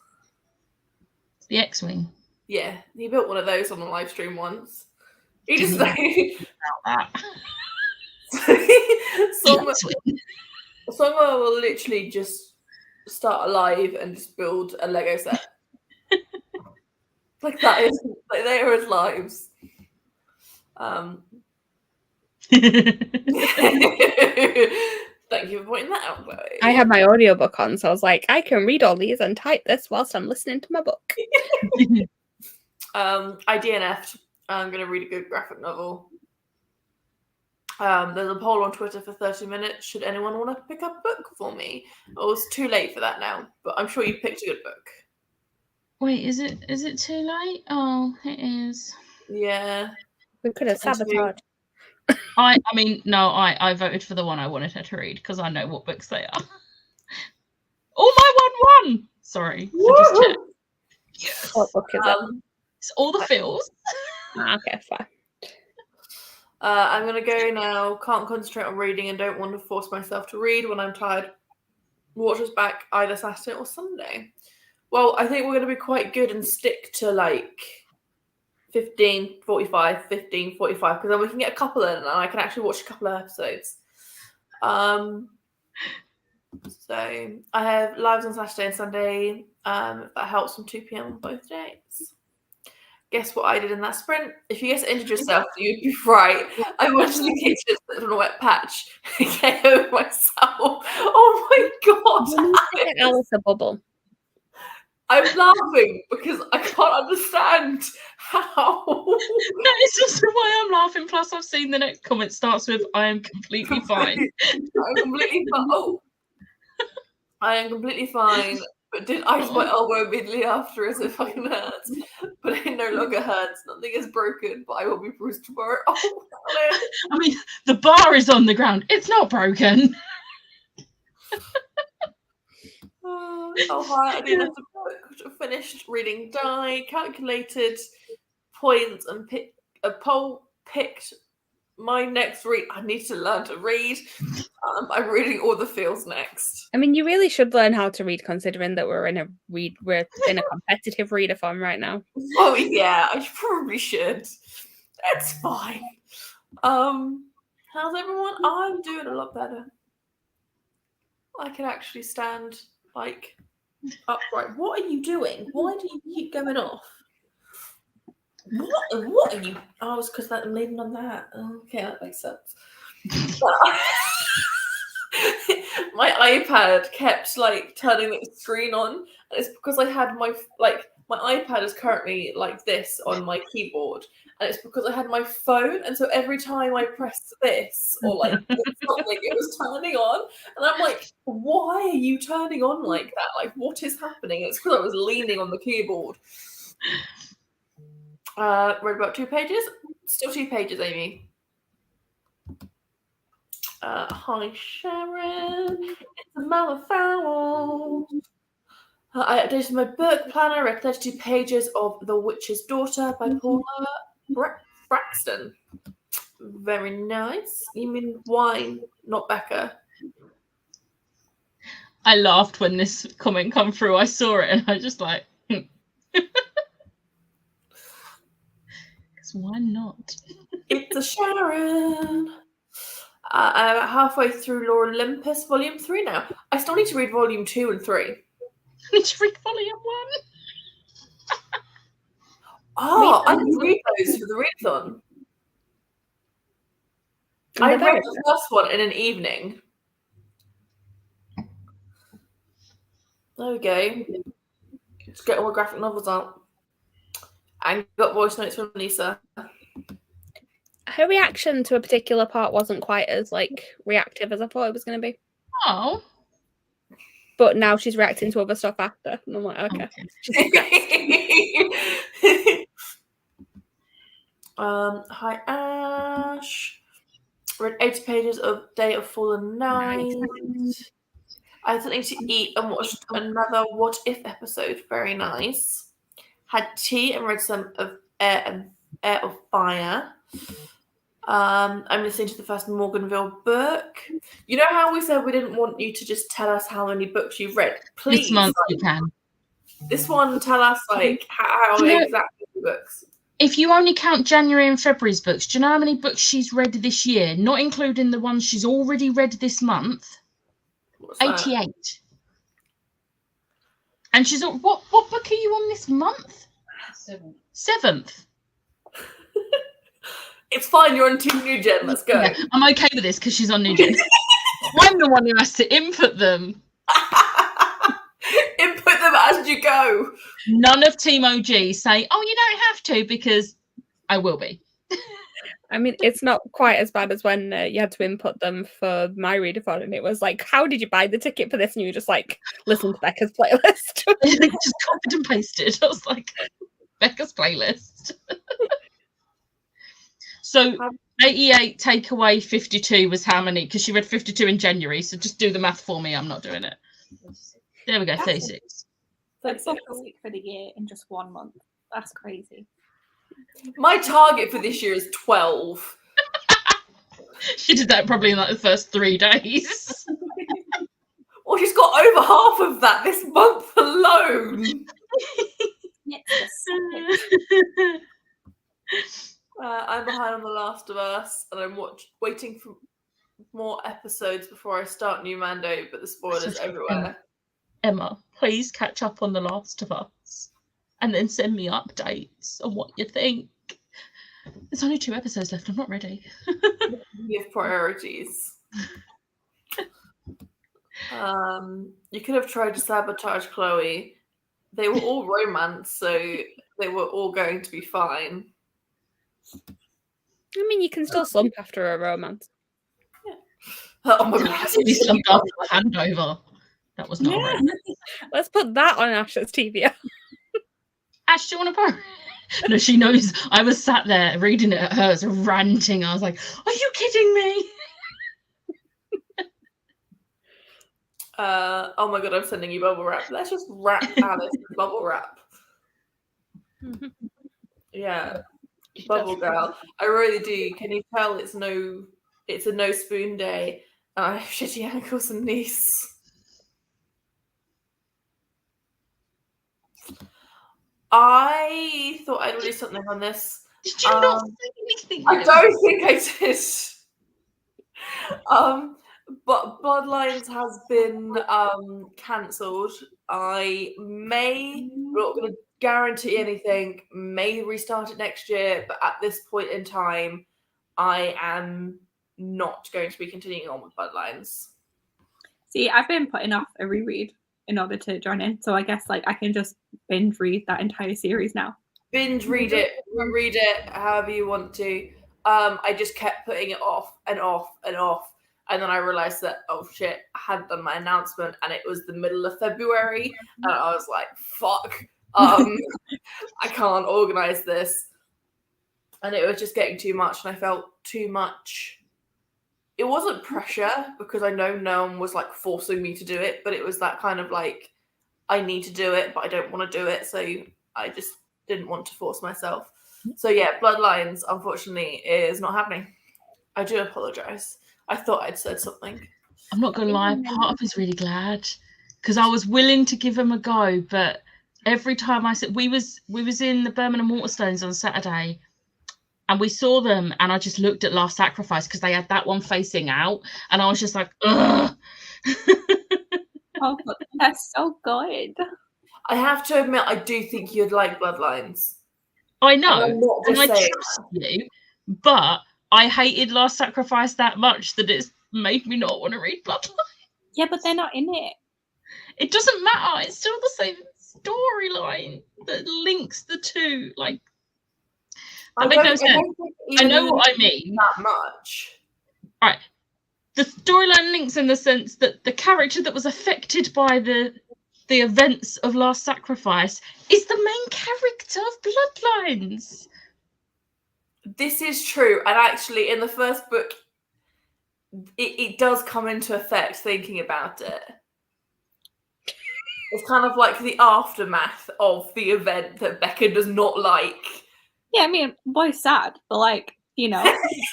The X-Wing. Yeah, he built one of those on a live stream once. He just Someone will literally just start a live and just build a Lego set. Like that is like they are his lives. Thank you for pointing that out, Chloe. I had my audiobook on, so I was like, I can read all these and type this whilst I'm listening to my book. I DNF'd. I'm going to read a good graphic novel. There's a poll on Twitter for 30 minutes. Should anyone want to pick up a book for me? Oh, it's too late for that now, but I'm sure you picked a good book. Wait, is it too late? Oh, it is. Yeah. We could have sabotaged. I mean, no, I voted for the one I wanted her to read because I know what books they are. Oh, my 1-1! Sorry, I just checked. Yes. What book is it? It's all the feels. Okay, fine. I'm gonna go now. Can't concentrate on reading and don't want to force myself to read when I'm tired. Watch us back either Saturday or Sunday. Well, I think we're gonna be quite good and stick to like 15:45, because then we can get a couple in and I can actually watch a couple of episodes. So I have lives on Saturday and Sunday. If that helps, from 2 p.m. on both days. Guess what I did in that sprint? If you guess injured yourself, you'd be right. I went to the kitchen, slipped on a wet patch, and came over myself. Oh my god! Get Alice a bubble. I'm laughing because I can't understand how. That is just why I'm laughing. Plus, I've seen the next comment starts with "I am completely fine." I'm completely fine. Oh, I am completely fine. But did ice my elbow immediately after as it fucking hurts. But it no longer hurts. Nothing is broken, but I will be bruised tomorrow. Oh, I mean, the bar is on the ground. It's not broken. hi, I didn't have to finished reading Die, calculated points, and picked my next read. I need to learn to read. I'm reading all the feels next. I mean, you really should learn how to read, considering that we're in a competitive readathon right now. Oh yeah, I probably should. It's fine. How's everyone? I'm doing a lot better. I can actually stand like upright. What are you doing? Why do you keep going off? What are you? Oh, it's because I'm leaning on that. Okay, that makes sense. My iPad kept like turning the screen on, and it's because I had my iPad is currently like this on my keyboard, and it's because I had my phone, and so every time I pressed this or like something, it was turning on, and I'm like, why are you turning on like that? Like, what is happening? It's because I was leaning on the keyboard. Read about 2 pages. Still 2 pages, Amy. Hi, Sharon. It's Mama Fowl. I updated my book planner. Read 32 pages of The Witch's Daughter by Paula Braxton. Very nice. You mean wine, not Becca? I laughed when this comment come through. I saw it and I just like, because why not? It's a Sharon. I'm about halfway through Lord Olympus, Volume 3 now. I still need to read Volume 2 and 3. I need to read Volume 1. Oh, I didn't read those for the readathon. I read the first one in an evening. There we go. Let's get all the graphic novels out. And got voice notes from Lisa. Her reaction to a particular part wasn't quite as like reactive as I thought it was going to be. Oh. But now she's reacting to other stuff after. And I'm like, okay. Hi, Ash. Read 80 pages of Day of Fallen Night. I had something to eat and watched another What If episode. Very nice. Had tea and read some of Air of Fire. I'm listening to the first Morganville book. You know how we said we didn't want you to just tell us how many books you've read? Please. This month you can. This one, tell us like how exactly the books. If you only count January and February's books, do you know how many books she's read this year? Not including the ones she's already read this month. What's 88. That? And she's what book are you on this month? 7th. It's fine, you're on Team New Gen, let's go. Yeah, I'm okay with this because she's on New Gen. I'm the one who has to input them. Input them as you go. None of Team OG say, oh, you don't have to, because I will be. I mean, it's not quite as bad as when you had to input them for my readathon, and it was like, how did you buy the ticket for this? And you just like, listen to Becca's playlist. Just copied and pasted. I was like, Becca's playlist. So 88 take away 52 was how many? Because she read 52 in January. So just do the math for me. I'm not doing it. There we go, 36. That's so week for the year in just 1 month. That's crazy. My target for this year is 12. She did that probably in like the first 3 days. Well, she's got over half of that this month alone. I'm behind on The Last of Us, and I'm waiting for more episodes before I start New Mando, but the spoilers everywhere. Emma, please catch up on The Last of Us and then send me updates on what you think. There's only 2 episodes left. I'm not ready. We have priorities. You could have tried to sabotage Chloe. They were all romance, so they were all going to be fine. I mean, you can still slump after a romance. Yeah. Oh my god, He slumped after a handover. That was not right. Let's put that on Ash's TV. Ash, do you want to borrow? No, she knows. I was sat there reading it at hers, ranting. I was like, "Are you kidding me?" Oh my god, I'm sending you bubble wrap. Let's just wrap Alice with bubble wrap. Yeah, bubble girl. I really do. Can you tell it's a no spoon day, and I have shitty ankles and knees. I thought I'd release something on this. Did you not say anything? I don't think I did. But Bloodlines has been cancelled. I may, I'm not going to guarantee anything, may restart it next year, but at this point in time, I am not going to be continuing on with Bloodlines. See, I've been putting off a reread in order to join in, so I guess like I can just binge read that entire series now. Binge read it, reread it, however you want to. I just kept putting it off and off and off. And then I realized that, oh shit, I hadn't done my announcement and it was the middle of February. And I was like, fuck, I can't organize this. And it was just getting too much. And I felt too much. It wasn't pressure because I know no one was like forcing me to do it. But it was that kind of like, I need to do it, but I don't want to do it. So I just didn't want to force myself. So yeah, Bloodlines, unfortunately, is not happening. I do apologize. I thought I'd said something. I'm not gonna lie, part of me's really glad because I was willing to give them a go, but every time I said we was in the Birmingham Waterstones on Saturday and we saw them and I just looked at Last Sacrifice because they had that one facing out and I was just like, ugh. Oh, but that's so good. I have to admit, I do think you'd like Bloodlines. I know, and I trust you, but I hated Last Sacrifice that much that it's made me not want to read Bloodline. Yeah, but they're not in it. It doesn't matter. It's still the same storyline that links the two. Like, that made no sense. I know what I mean. That much. All right. The storyline links in the sense that the character that was affected by the events of Last Sacrifice is the main character of Bloodlines. This is true, and actually in the first book it does come into effect thinking about it. It's kind of like the aftermath of the event that Becca does not like. Yeah, I mean, boy's sad, but like, you know,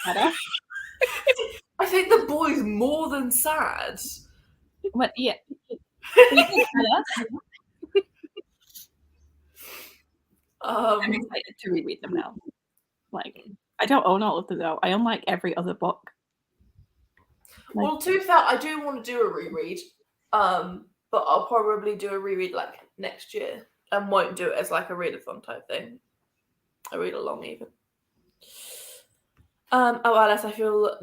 better. I think the boy's more than sad. But yeah. I'm excited to reread them now. Like, I don't own all of them though. I own like every other book. Like, well, to be fair, I do want to do a reread. But I'll probably do a reread like next year and won't do it as like a readathon type thing. A read along even. Oh, Alice, I feel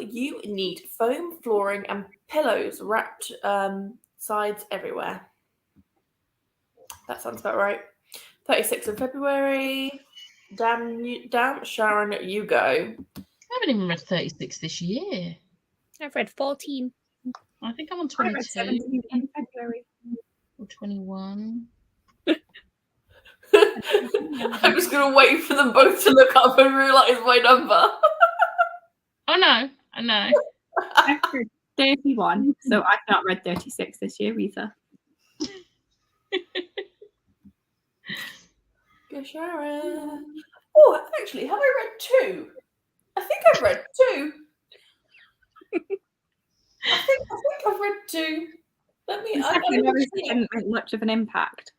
you need foam flooring and pillows wrapped sides everywhere. That sounds about right. 36th of February. Damn, Sharon, you go. I haven't even read 36 this year. I've read 14. I think I'm on 22. I read 17 in February. Or 21. I'm just gonna wait for them both to look up and realise my number. Oh no, I know. I've read 31, so I've not read 36 this year either. Go Sharon. Oh, actually, have I read 2? I think I've read 2. I think I've read 2. Let me. The second obviously didn't make much of an impact.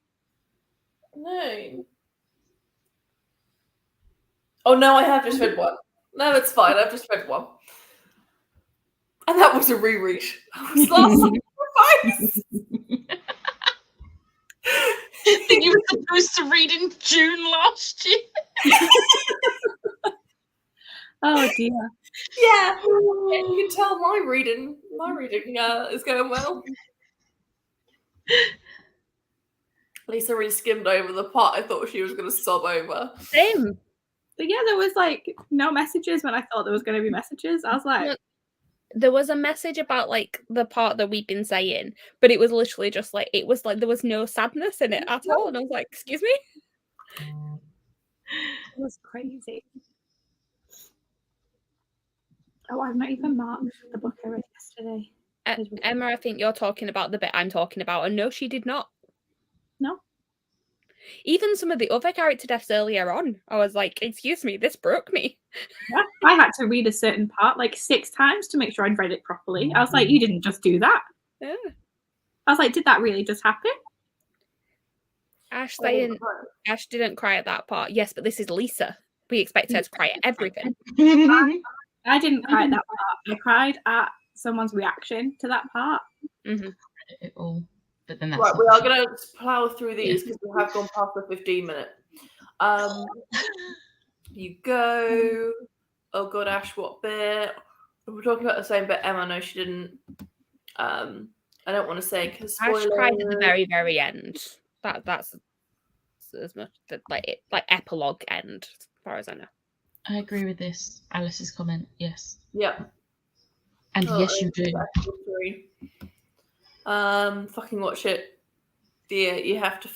No. Oh no, I have just read 1. No, it's fine. I've just read 1, and that was a reread. I was last sacrifice. That you were supposed to read in June last year. Oh dear. Yeah, you can tell my reading is going well. Lisa really skimmed over the part I thought she was going to sob over. Same. But yeah, there was like no messages when I thought there was going to be messages. I was like, Look, there was a message about like the part that we've been saying, but it was literally just like it was like there was no sadness in it at all, and I was like, "Excuse me." it was crazy. Oh, I've not even marked the book I read yesterday. Emma, I think you're talking about the bit I'm talking about, and no, she did not. No. Even some of the other character deaths earlier on, I was like, "Excuse me, this broke me." Yeah, I had to read a certain part like 6 times to make sure I'd read it properly. I was like, you didn't just do that. Yeah. I was like, did that really just happen? Ash saying Ash didn't cry at that part. Yes, but this is Lisa. We expect her to cry at everything. I didn't cry at that part. I cried at someone's reaction to that part. Mm-hmm. It all, but then that's Right, we are going to plough through these because we have gone past the 15-minute. You go. Oh god, Ash, what bit? We're talking about the same bit. Emma, no, she didn't. I don't want to say because Ash cried at the very, very end. That's as much like epilogue end, as far as I know. I agree with this. Alice's comment. Yes. Yeah. And yes, you do. Fucking watch it. Dear, you have to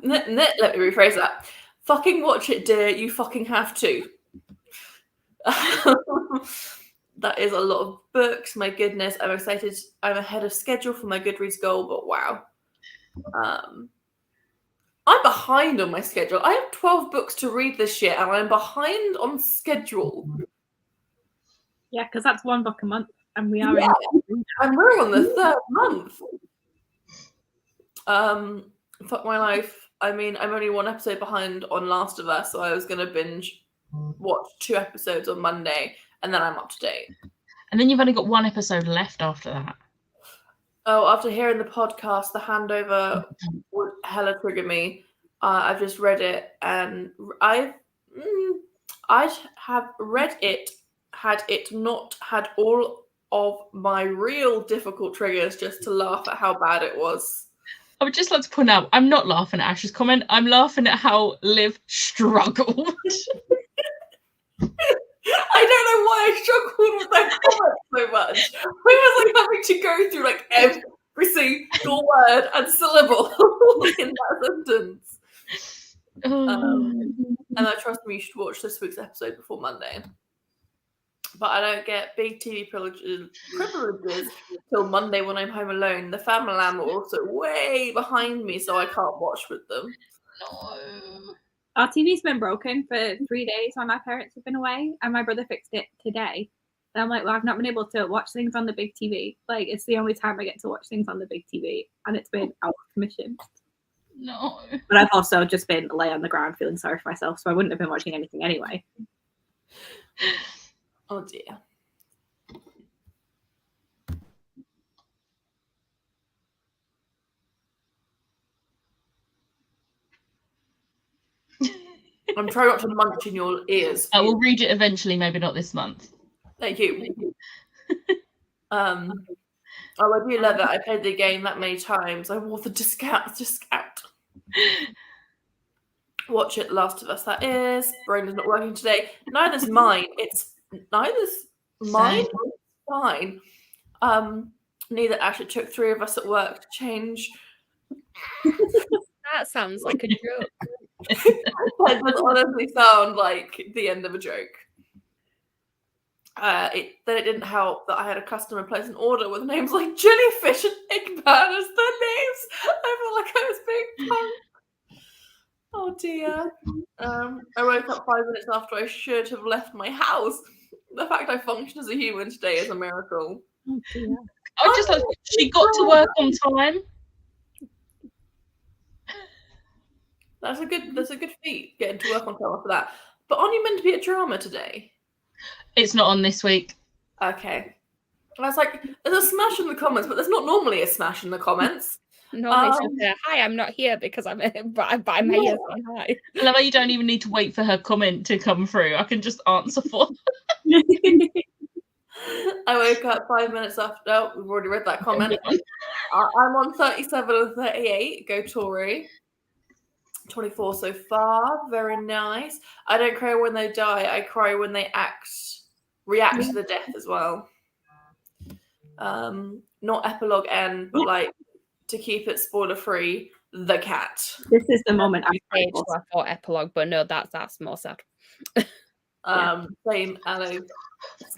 let me rephrase that. Fucking watch it, dear. You fucking have to. That is a lot of books. My goodness, I'm excited. I'm ahead of schedule for my Goodreads goal, but wow. I'm behind on my schedule. I have 12 books to read this year, and I'm behind on schedule. Yeah, because that's 1 book a month, and we are and we're on the 3rd month. Fuck my life. I mean, I'm only 1 episode behind on Last of Us, so I was going to binge watch 2 episodes on Monday, and then I'm up to date. And then you've only got 1 episode left after that. Oh, after hearing the podcast, the handover would hella trigger me. I've just read it, and I'd have read it had it not had all of my real difficult triggers just to laugh at how bad it was. I would just like to point out, I'm not laughing at Ash's comment. I'm laughing at how Liv struggled. I don't know why I struggled with that comment so much. I was like having to go through like every single word and syllable in that sentence. And I trust me, you should watch this week's episode before Monday. But I don't get big TV privileges till Monday when I'm home alone. The family are also way behind me, so I can't watch with them. No. Our TV's been broken for 3 days while my parents have been away, and my brother fixed it today. And I'm like, well, I've not been able to watch things on the big TV. Like, it's the only time I get to watch things on the big TV, and it's been out of commission. No. But I've also just been lay on the ground feeling sorry for myself, so I wouldn't have been watching anything anyway. Oh dear. I'm trying not to munch in your ears. I will read it eventually, maybe not this month. Thank you. I do love it. I played the game that many times. I wore the disc out. Watch it, Last of Us, that is. Brain is not working today. Neither's mine. Neither's mine. It's fine. Neither Ash. It took 3 of us at work to change. That sounds like a joke. That does honestly sound like the end of a joke. Then it didn't help that I had a customer place an order with names like Jellyfish and Eggman as their names. I felt like I was being punked. Oh dear. I woke up 5 minutes after I should have left my house. The fact I function as a human today is a miracle. Oh, dear. I just like she got to work on time. That's a good feat, getting to work on time after that. But aren't you meant to be at drama today? It's not on this week. Okay. And I was like, there's a smash in the comments, but there's not normally a smash in the comments. Normally she'll say, hi, I'm not here because I'm here saying hi. I love how you don't even need to wait for her comment to come through. I can just answer for her. I woke up 5 minutes after. Oh, we've already read that comment. I'm on 37 and 38. Go Tory. 24 so far. Very nice. I don't cry when they die. I cry when they react to the death as well. Not epilogue end, but like to keep it spoiler free. The cat. This is the moment I thought epilogue, but no, that's more sad. Same Aloe.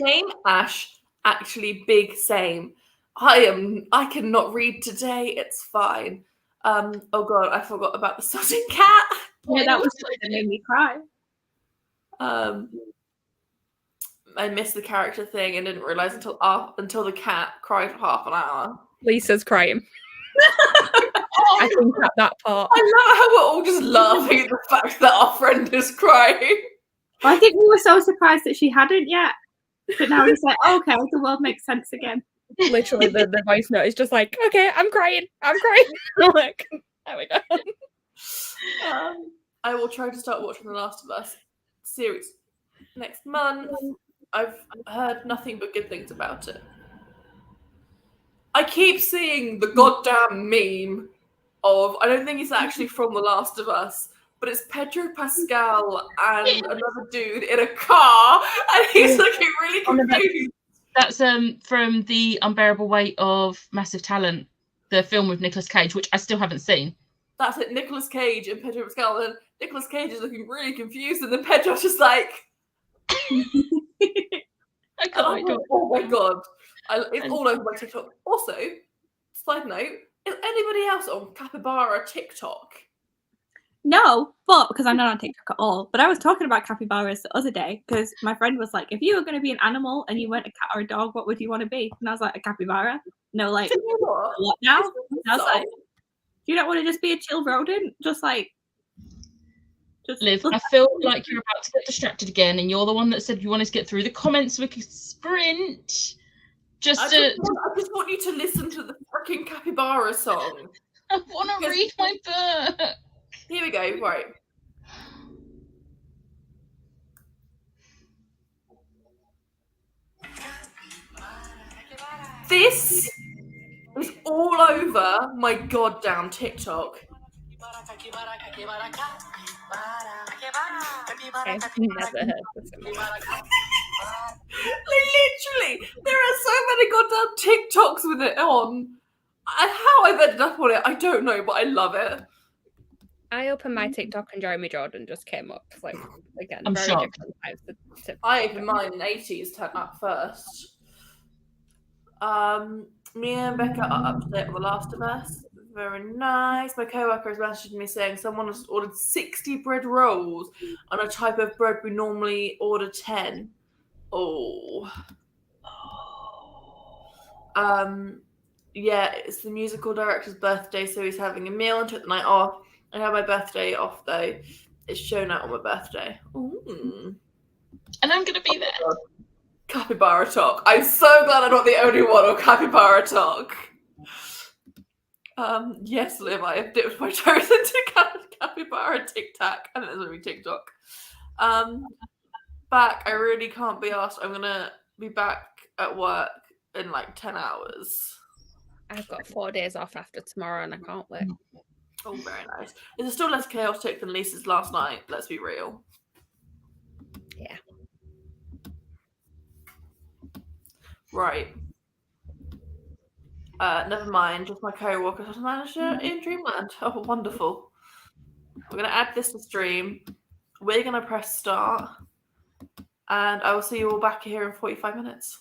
Same Ash. Actually, big same. I cannot read today. It's fine. Oh god, I forgot about the sodding cat. Yeah, that was what made me cry. I missed the character thing and didn't realize until the cat cried for half an hour. Lisa's crying. I think at that part. I love how we're all just laughing at the fact that our friend is crying. I think we were so surprised that she hadn't yet. But now it's like, oh, okay, the world makes sense again. Literally, the voice note is just like, okay, I'm crying. I'm like, there we go. I will try to start watching The Last of Us series next month. I've heard nothing but good things about it. I keep seeing the goddamn meme of, I don't think it's actually from The Last of Us, but it's Pedro Pascal and another dude in a car, and he's looking really confused. That's from The Unbearable Weight of Massive Talent, the film with Nicolas Cage, which I still haven't seen. That's it, Nicolas Cage and Pedro Pascal, and Nicolas Cage is looking really confused, and then Pedro's just like... I can't wait. Oh my god. It's all over my TikTok. Also, side note, is anybody else on Capybara TikTok? No, but because I'm not on TikTok at all. But I was talking about capybaras the other day because my friend was like, if you were going to be an animal and you weren't a cat or a dog, what would you want to be? And I was like, a capybara. No, like, You know what now? And I was like, you don't want to just be a chill rodent? Just like... Liv, I feel like you're about to get distracted again, and you're the one that said you wanted to get through the comments so we could sprint. I just want you to listen to the freaking Capybara song. I want to read my book. Here we go, right. This is all over my goddamn TikTok. I've never heard this. Literally, there are so many goddamn TikToks with it on. And how I've ended up on it, I don't know, but I love it. I opened my TikTok and Jeremy Jordan just came up. Like, again, I'm very shocked. different types of I opened mine in 80s turned up first. Me and Becca are up to date on The Last of Us. Very nice. My co-worker has messaged me saying someone has ordered 60 bread rolls on a type of bread we normally order 10. Oh. Yeah, it's the musical director's birthday, so he's having a meal and took the night off. I had my birthday off though. It's shown out on my birthday. Ooh. And I'm gonna be there. Capybara Talk. I'm so glad I'm not the only one on Capybara Talk. Yes, Liv, I have dipped my toes into Capybara TikTok, and it's going to be TikTok. Back, I really can't be asked. I'm going to be back at work in like 10 hours. I've got 4 days off after tomorrow, and I can't wait. Oh, very nice. It's still less chaotic than Lisa's last night, let's be real. Yeah. Right. Never mind, just my co-worker as manager in Dreamland. Oh, wonderful. We're going to add this to stream. We're going to press start. And I will see you all back here in 45 minutes.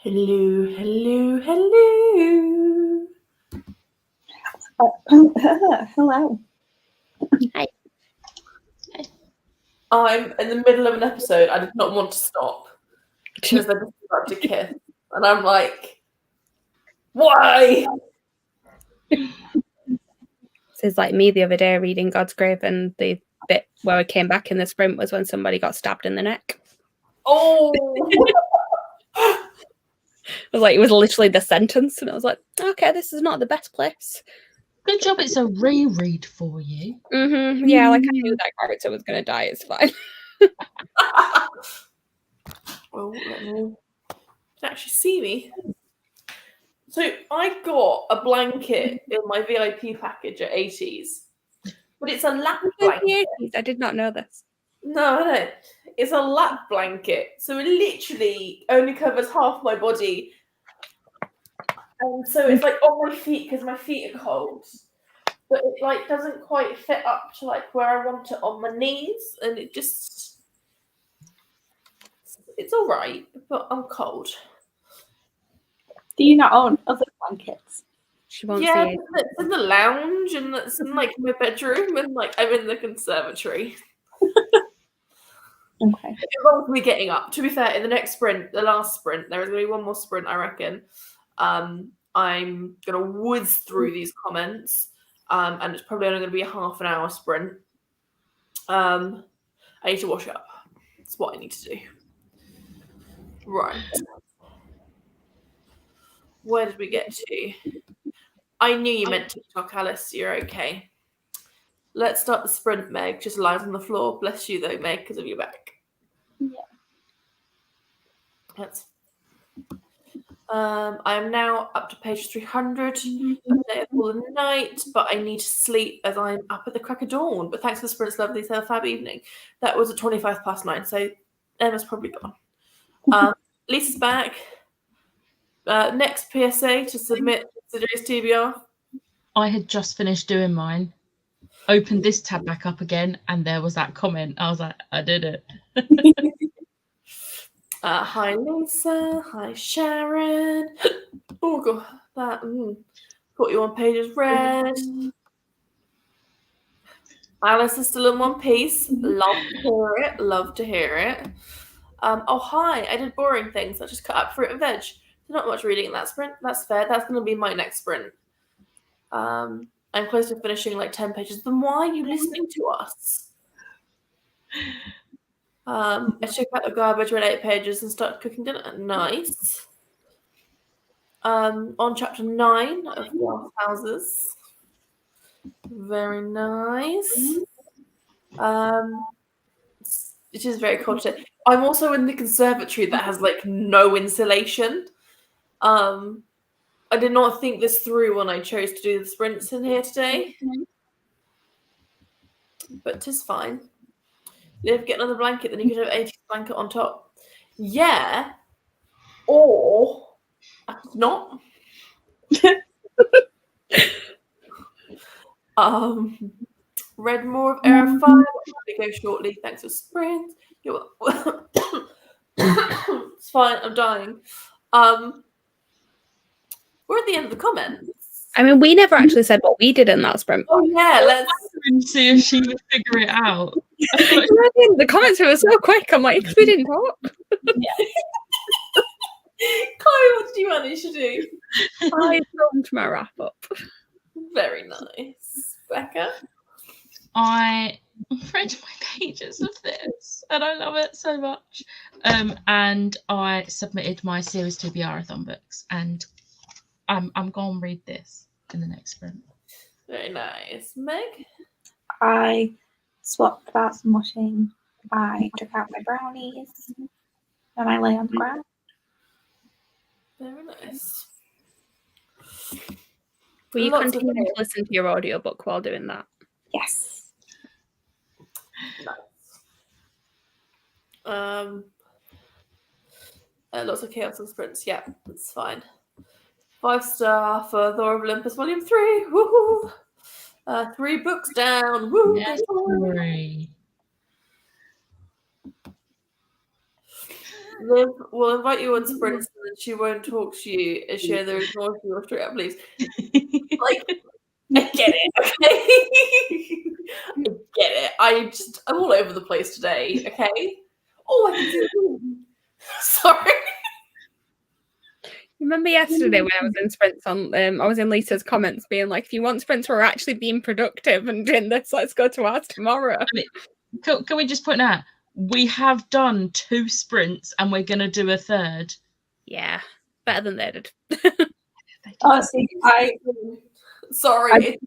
Hello, hello, hello. Hello. I'm in the middle of an episode. I did not want to stop because they're just about to kiss. And I'm like, why? This is like me the other day reading God's Grave, and the bit where I came back in the sprint was when somebody got stabbed in the neck. Oh. It was literally the sentence, and I was like, okay, this is not the best place. Good job it's a reread for you. Yeah, like I knew that character was going to die. It's fine. Well, let me actually see me. So I got a blanket in my VIP package at 80s, but it's a lap blanket. I did not know this. No, I don't. It's a lap blanket, so it literally only covers half my body, and so it's like on my feet because my feet are cold. But it like doesn't quite fit up to like where I want it on my knees, and it's all right, but I'm cold. Do you not own other blankets? She won't Yeah, see it. it's in the lounge, and it's in like my bedroom, and like I'm in the conservatory. Okay. It involves me getting up. To be fair, in the next sprint, the last sprint, there is going to be one more sprint, I reckon. I'm going to whiz through these comments, and it's probably only going to be a half an hour sprint. I need to wash up. That's what I need to do. Right. Where did we get to? I knew you meant TikTok, Alice. You're okay. Let's start the sprint, Meg. Just lies on the floor. Bless you, though, Meg, because of your back. Yeah. That's. I am now up to page 300. I'm there all the night, but I need to sleep as I'm up at the crack of dawn. But thanks for the sprint's lovely fab evening. That was at 9:25, so Emma's probably gone. Lisa's back. Next PSA to submit today's TBR. I had just finished doing mine, opened this tab back up again, and there was that comment. I was like, I did it. Hi Lisa, hi Sharon. Oh god, that 41 pages read. Alice is still in one piece. Love to hear it. Love to hear it. Oh hi, I did boring things. I just cut up fruit and veg. Not much reading in that sprint. That's fair. That's going to be my next sprint. I'm close to finishing like 10 pages. Then why are you listening to us? I took out the garbage, read 8 pages, and started cooking dinner. Nice. On chapter 9 of Glass Houses. Very nice. It is very cold today. I'm also in the conservatory that has like no insulation. I did not think this through when I chose to do the sprints in here today. But 'tis fine. You get another blanket, then you could have 80 blanket on top. Yeah. Or not. Read more of Era 5. I'll go shortly. Thanks for sprint. It's fine. I'm dying. We're at the end of the comments. I mean, we never actually said what we did in that sprint. Oh yeah, let's see if she would figure it out. The comments were so quick. I'm like, we didn't talk. Chloe, what did you manage to do? I filmed my wrap up. Very nice. Becca? I read my pages of this and I love it so much. And I submitted my series to Marvelathon books, and I'm going to read this in the next sprint. Very nice. Meg? I swapped about some washing. I took out my brownies. And I lay on the ground. Very nice. Will you Lots of continue to it. listen to your audiobook while doing that? Yes. Nice. Lots of chaos and sprints. Yeah, that's fine. 5-star for Thor of Olympus Volume 3. Woohoo! 3 books down. Woo! Yay. Liv will invite you on sprints and then she won't talk to you and she either ignores you or straight up leaves. Like, I get it, okay? I get it. I'm all over the place today, okay? Oh, I can see you. Sorry. Remember yesterday when I was in sprints on I was in Lisa's comments being like, if you want sprints where we're actually being productive and doing this, let's go to ours tomorrow. I mean, can we just point out, we have done 2 sprints and we're going to do a third. Yeah, better than they did. Oh, see, Sorry.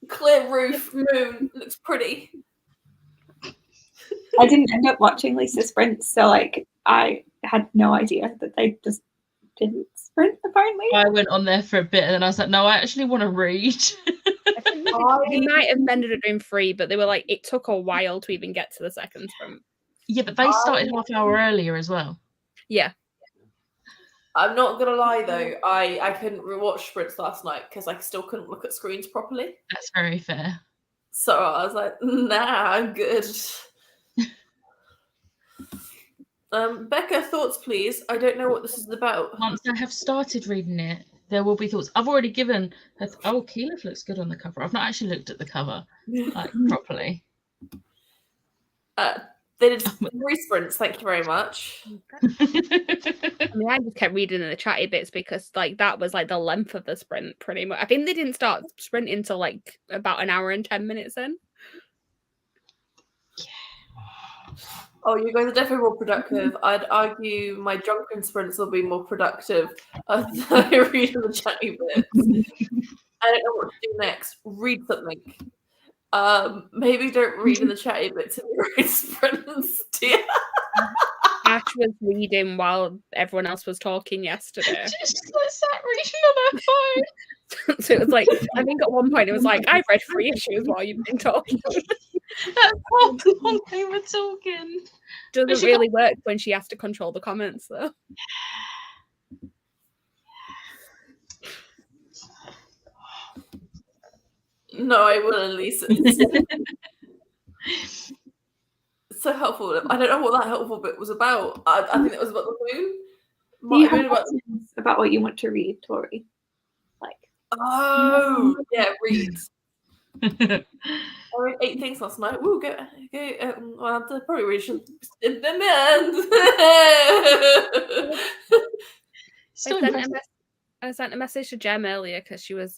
Clear roof, moon, looks pretty. I didn't end up watching Lisa sprints, so like I had no idea that they just didn't sprint. Apparently, I went on there for a bit and then I was like, no, I actually want to read. I think they might have ended up doing 3, but they were like, it took a while to even get to the second sprint. Yeah, but they started half hour earlier as well. Yeah. I'm not gonna lie though, I couldn't rewatch sprints last night because I still couldn't look at screens properly. That's very fair. So I was like, nah, I'm good. Becca, thoughts please. I don't know what this is about. Once I have started reading it, there will be thoughts. I've already given oh, Keyleth looks good on the cover. I've not actually looked at the cover like properly. They did 3 sprints, thank you very much. I mean, I just kept reading in the chatty bits because like that was like the length of the sprint pretty much. I think they didn't start sprinting until like about an hour and 10 minutes in. Oh, you guys are definitely more productive. I'd argue my drunken sprints will be more productive than I read the chatty bits. I don't know what to do next. Read something. Maybe don't read in the chatty bits if you read sprints, dear. Ash was reading while everyone else was talking yesterday. Just sat reading on her phone. So it was like, I think at one point it was like, I've read 3 issues while you've been talking. That's while they were talking. Doesn't really work when she has to control the comments though. No, I wouldn't, Lisa. It's so helpful. I don't know what that helpful bit was about. I think it was about the moon. you have about what you want to read, Tori. Like, oh yeah, read. I read 8 things last night. Woo, go. Well, I probably really should. I sent a message to Jem earlier because she was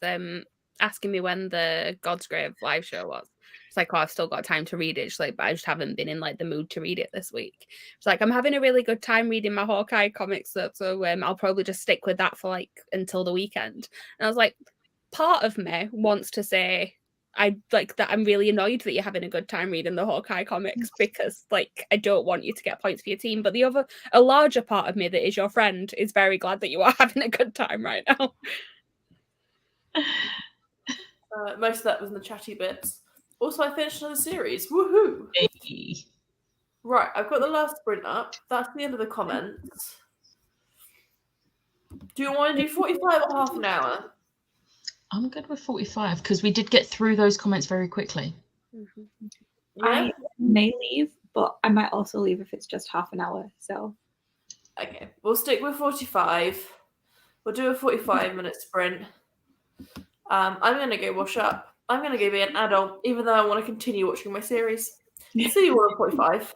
asking me when the God's Grave live show was. It's like, oh, I've still got time to read it. She's like, but I just haven't been in like the mood to read it this week. It's like, I'm having a really good time reading my Hawkeye comics, so I'll probably just stick with that for like until the weekend. And I was like, part of me wants to say, I like that I'm really annoyed that you're having a good time reading the Hawkeye comics because like I don't want you to get points for your team. But a larger part of me that is your friend is very glad that you are having a good time right now. Most of that was in the chatty bits. Also, I finished another series. Woohoo! Hey. Right, I've got the last sprint up. That's the end of the comments. Do you want to do 45 or half an hour? I'm good with 45 because we did get through those comments very quickly. Yeah? I may leave, but I might also leave if it's just half an hour. So, okay, we'll stick with 45. We'll do a 45-minute sprint. I'm going to go wash up. I'm going to go be an adult, even though I want to continue watching my series. See you all at 45.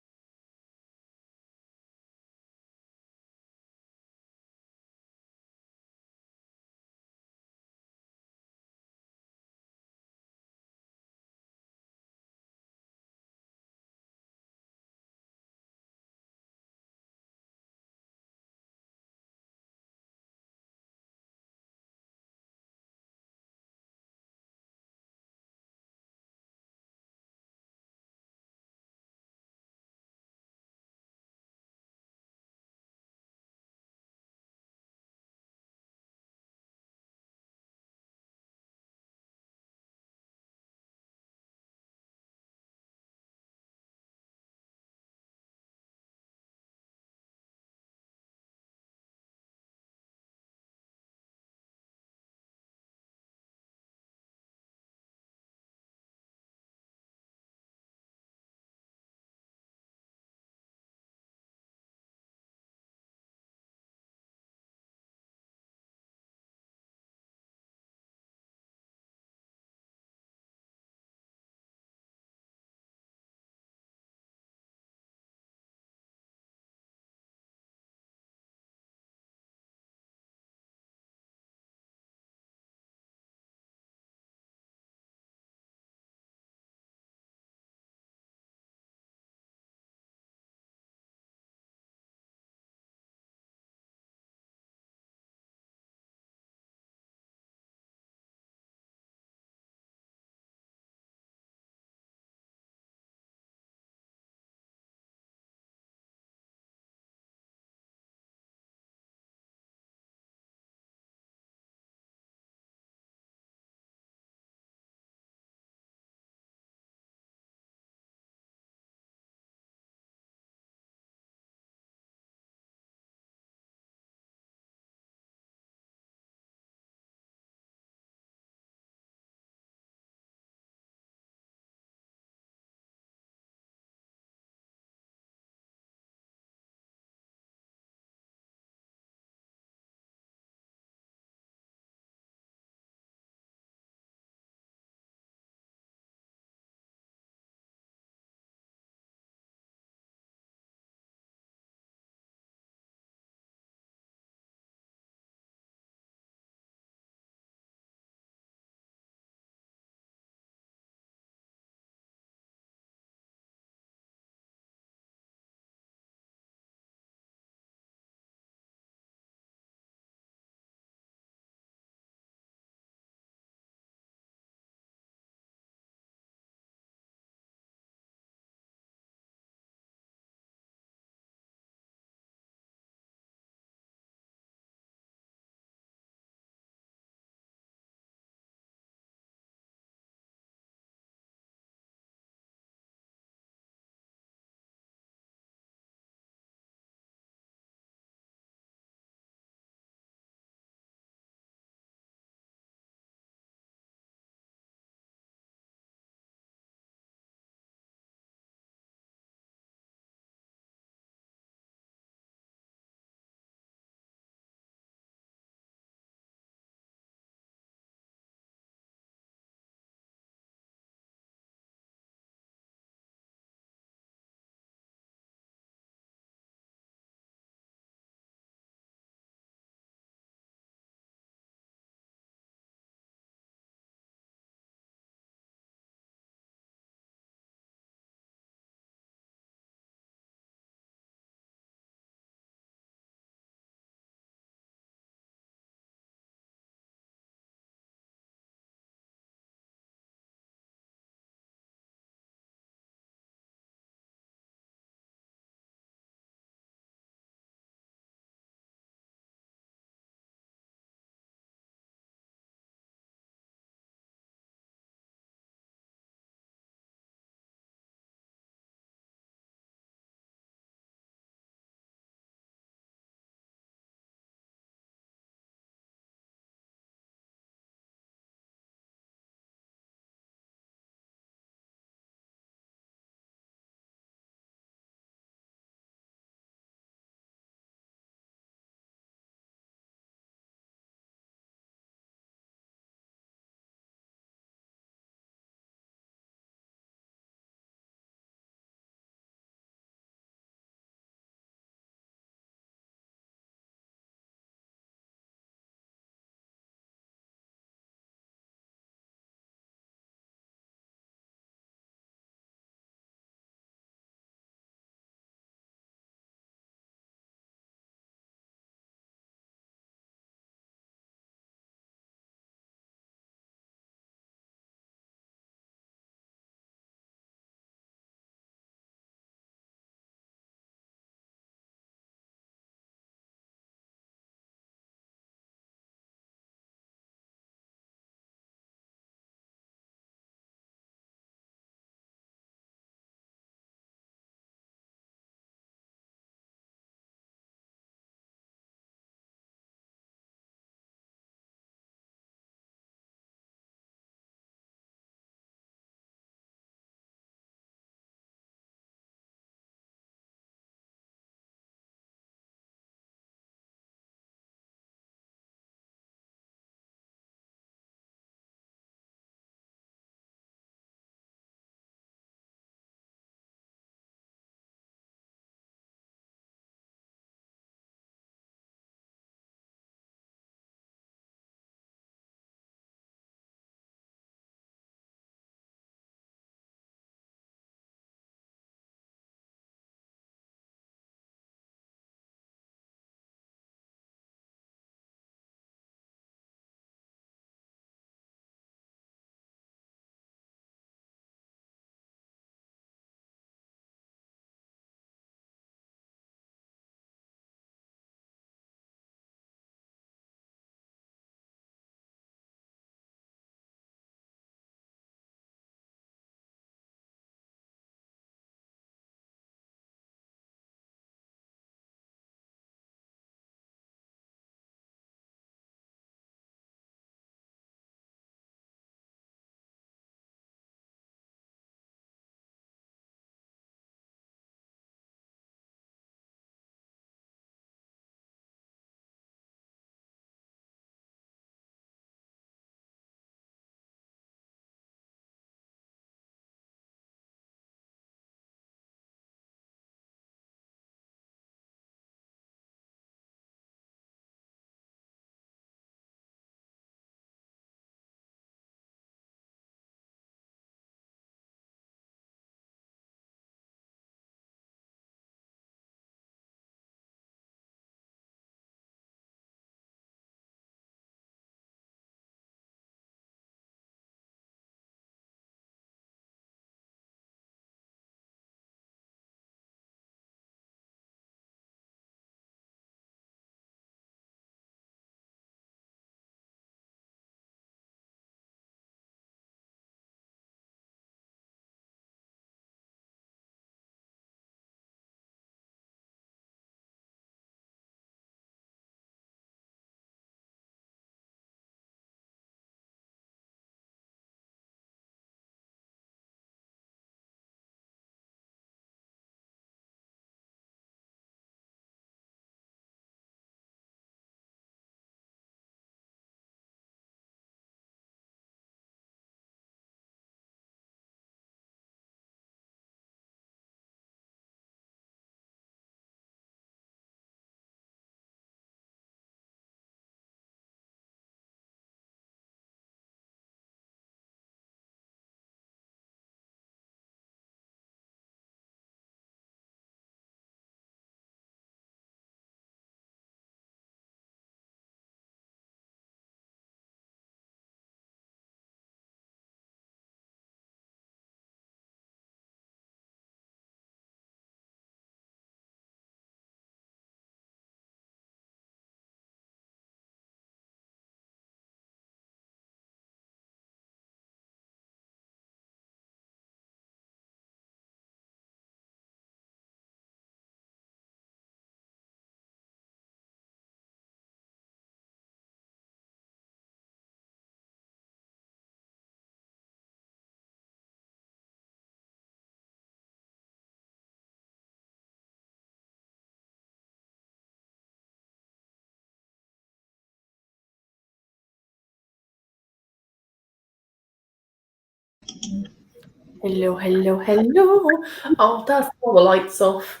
Hello, hello, hello. Oh, that's all the lights off.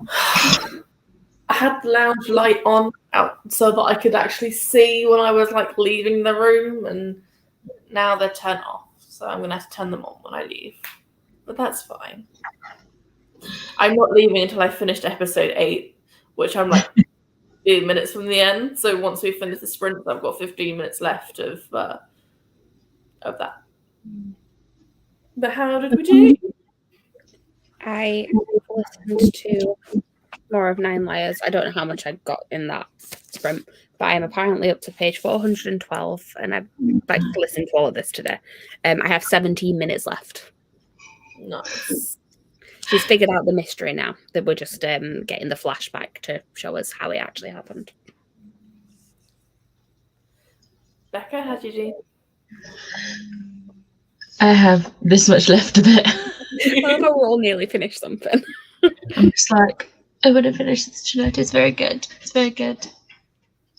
I had the lounge light on out so that I could actually see when I was like leaving the room, and now they're turned off. So I'm gonna have to turn them on when I leave. But that's fine. I'm not leaving until I finished episode 8, which I'm like 15 minutes from the end. So once we finish the sprint, I've got 15 minutes left of that. But how did we do? I listened to more of 9 Layers. I don't know how much I got in that sprint, but I am apparently up to page 412, and I've like listened to all of this today. I have 17 minutes left. Nice. She's figured out the mystery now. That we're just getting the flashback to show us how it actually happened. Becca, how did you do? I have this much left of it. I love how we're all nearly finished something. I'm just like, I want to finish this tonight. It's very good. It's very good.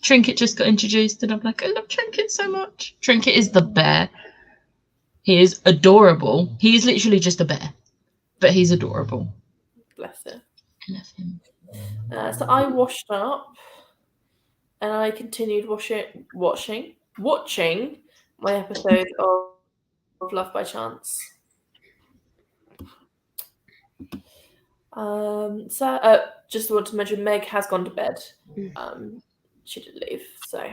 Trinket just got introduced, and I'm like, I love Trinket so much. Trinket is the bear. He is adorable. He is literally just a bear, but he's adorable. Bless her. I love him. So I washed up, and I continued watching my episode of Love by Chance. Just wanted to mention Meg has gone to bed. She did leave, so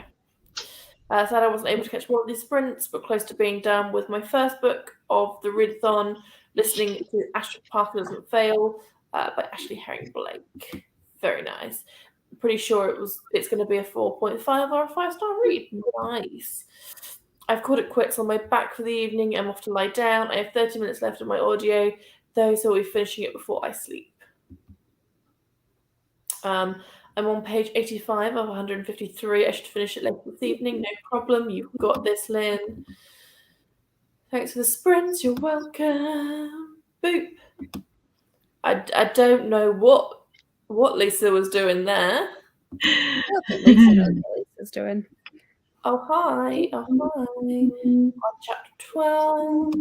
sad I wasn't able to catch more of these sprints, but close to being done with my first book of the readathon, listening to Ashford Parker Doesn't Fail by Ashley Herring Blake. Very nice. I'm pretty sure it's going to be a 4.5 or a 5-star read. Nice. I've called it quits on my back for the evening. I'm off to lie down. I have 30 minutes left of my audio, though, so I'll be finishing it before I sleep. I'm on page 85 of 153. I should finish it later this evening. No problem. You've got this, Lynn. Thanks for the sprints. You're welcome. Boop. I don't know what Lisa was doing there. I don't think Lisa knows what Lisa's doing. Oh, hi. On chapter 12.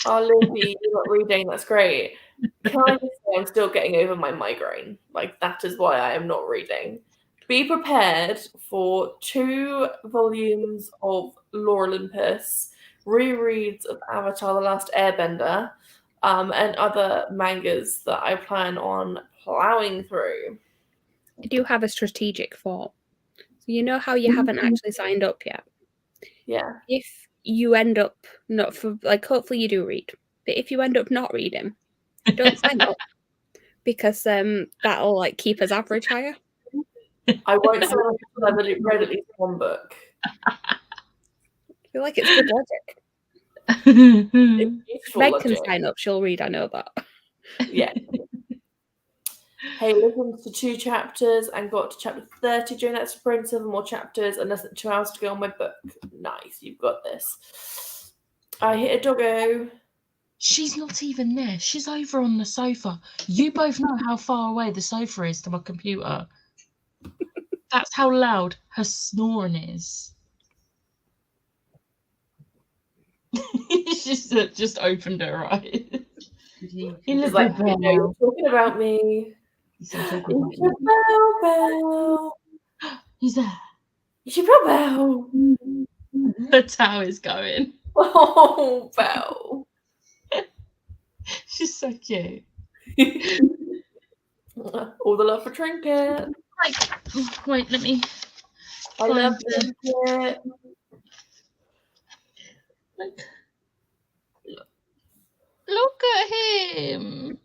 Lizzie, you're not reading. That's great. Can I just say I'm still getting over my migraine? Like, that is why I am not reading. Be prepared for 2 volumes of Lore Olympus, rereads of Avatar: The Last Airbender, and other mangas that I plan on plowing through. I do have a strategic thought. So you know how you haven't actually signed up yet? Yeah. If you end up not for like, hopefully you do read, but if you end up not reading, don't sign up, because that'll like keep us average higher. I won't sign up until I've read at least one book. I feel like it's good logic. It's useful Meg logic. can sign up, she'll read, I know that. Yeah. Hey, listened to 2 chapters and got to chapter 30 during that sprint. 7 more chapters and less than 2 hours to go on my book. Nice, you've got this. I hit a doggo. She's not even there. She's over on the sofa. You both know how far away the sofa is to my computer. That's how loud her snoring is. She's just opened her eyes. He's like, you know, you're talking about me. Bell. He's there. Bell. That's how it's going. Oh, Belle. She's so cute. All the love for Trinket. Wait, let me. I love Trinket. Look at him.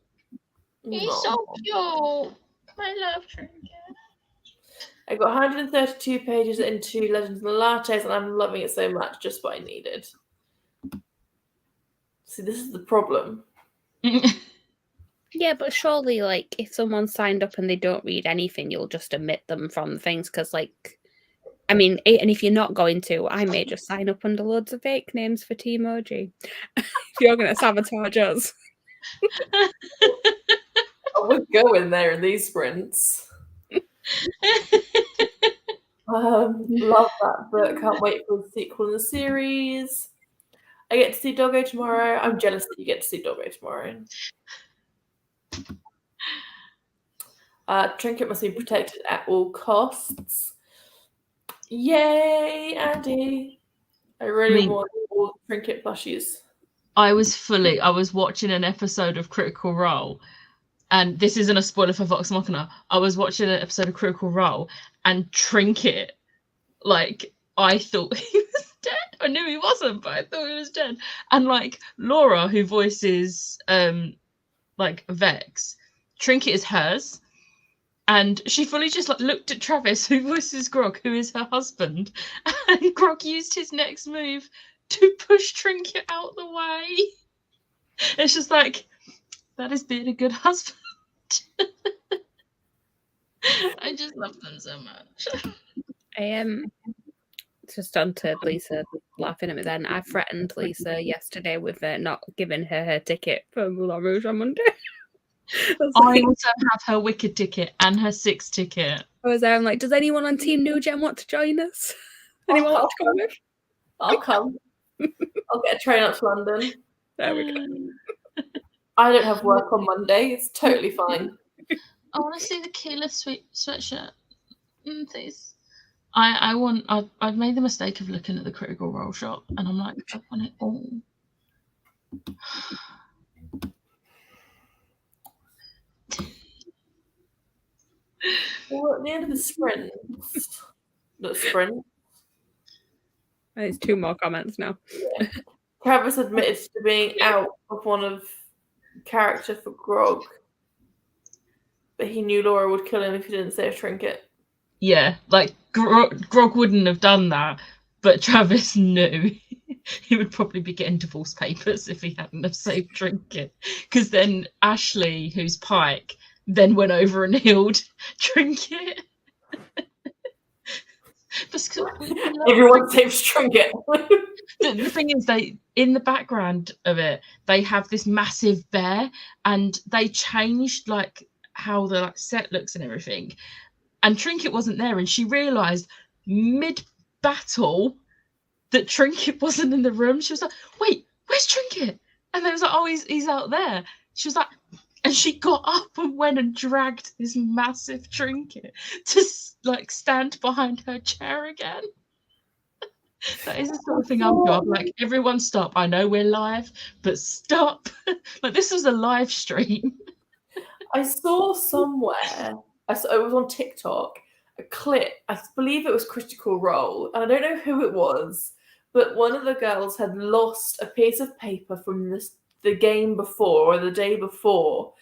He's so cute. I love Trinket. I got 132 pages into Legends and Lattes, and I'm loving it so much. Just what I needed. See, this is the problem. Yeah, but surely, like, if someone signed up and they don't read anything, you'll just omit them from the things, because, like, I mean, and if you're not going to, I may just sign up under loads of fake names for T-Emoji. If you're going to sabotage us. I would go in there in these sprints. Love that book. Can't wait for the sequel in the series. I get to see Doggo tomorrow. I'm jealous that you get to see Doggo tomorrow. Trinket must be protected at all costs. Yay, Andy! I really want all Trinket plushies. I was watching an episode of Critical Role, and this isn't a spoiler for Vox Machina. I was watching an episode of Critical Role, and Trinket, like, I thought he was dead. I knew he wasn't, but I thought he was dead. And like Laura, who voices like Vex, Trinket is hers. And she fully just like looked at Travis, who voices Grog, who is her husband, and Grog used his next move to push Trinket out the way. It's just like, that is being a good husband. I just love them so much. I am just on to Lisa laughing at me then. I threatened Lisa yesterday with not giving her ticket for Moulin Rouge on Monday. I also have her Wicked ticket and her 6 ticket. I was there, I'm like, does anyone on Team New Gen want to join us? Anyone want to come with? I'll come. I'll get a train up to London. There we go. I don't have work on Monday. It's totally fine. I want to see the keyless sweatshirt. Please. I've made the mistake of looking at the Critical Role shop, and I'm like, I want it all. Well, at the end of the sprint. There's 2 more comments now. Yeah. Travis admitted to being out of one of character for Grog, but he knew Laura would kill him if he didn't save Trinket. Yeah, like Grog wouldn't have done that, but Travis knew he would probably be getting divorce papers if he hadn't have saved Trinket. Because then Ashley, who's Pike, then went over and healed Trinket. Everyone saves Trinket. The thing is, in the background of it, they have this massive bear, and they changed like how the like set looks and everything. And Trinket wasn't there, and she realised mid-battle that Trinket wasn't in the room. She was like, "Wait, where's Trinket?" And they was like, "Oh, he's out there." She was like, and she got up and went and dragged this massive Trinket to like stand behind her chair again. That is the sort of thing I'm doing. I'm like, everyone stop. I know we're live, but stop. Like, this was a live stream. I saw somewhere, it was on TikTok, a clip, I believe it was Critical Role, and I don't know who it was, but one of the girls had lost a piece of paper from the game before, or the day before,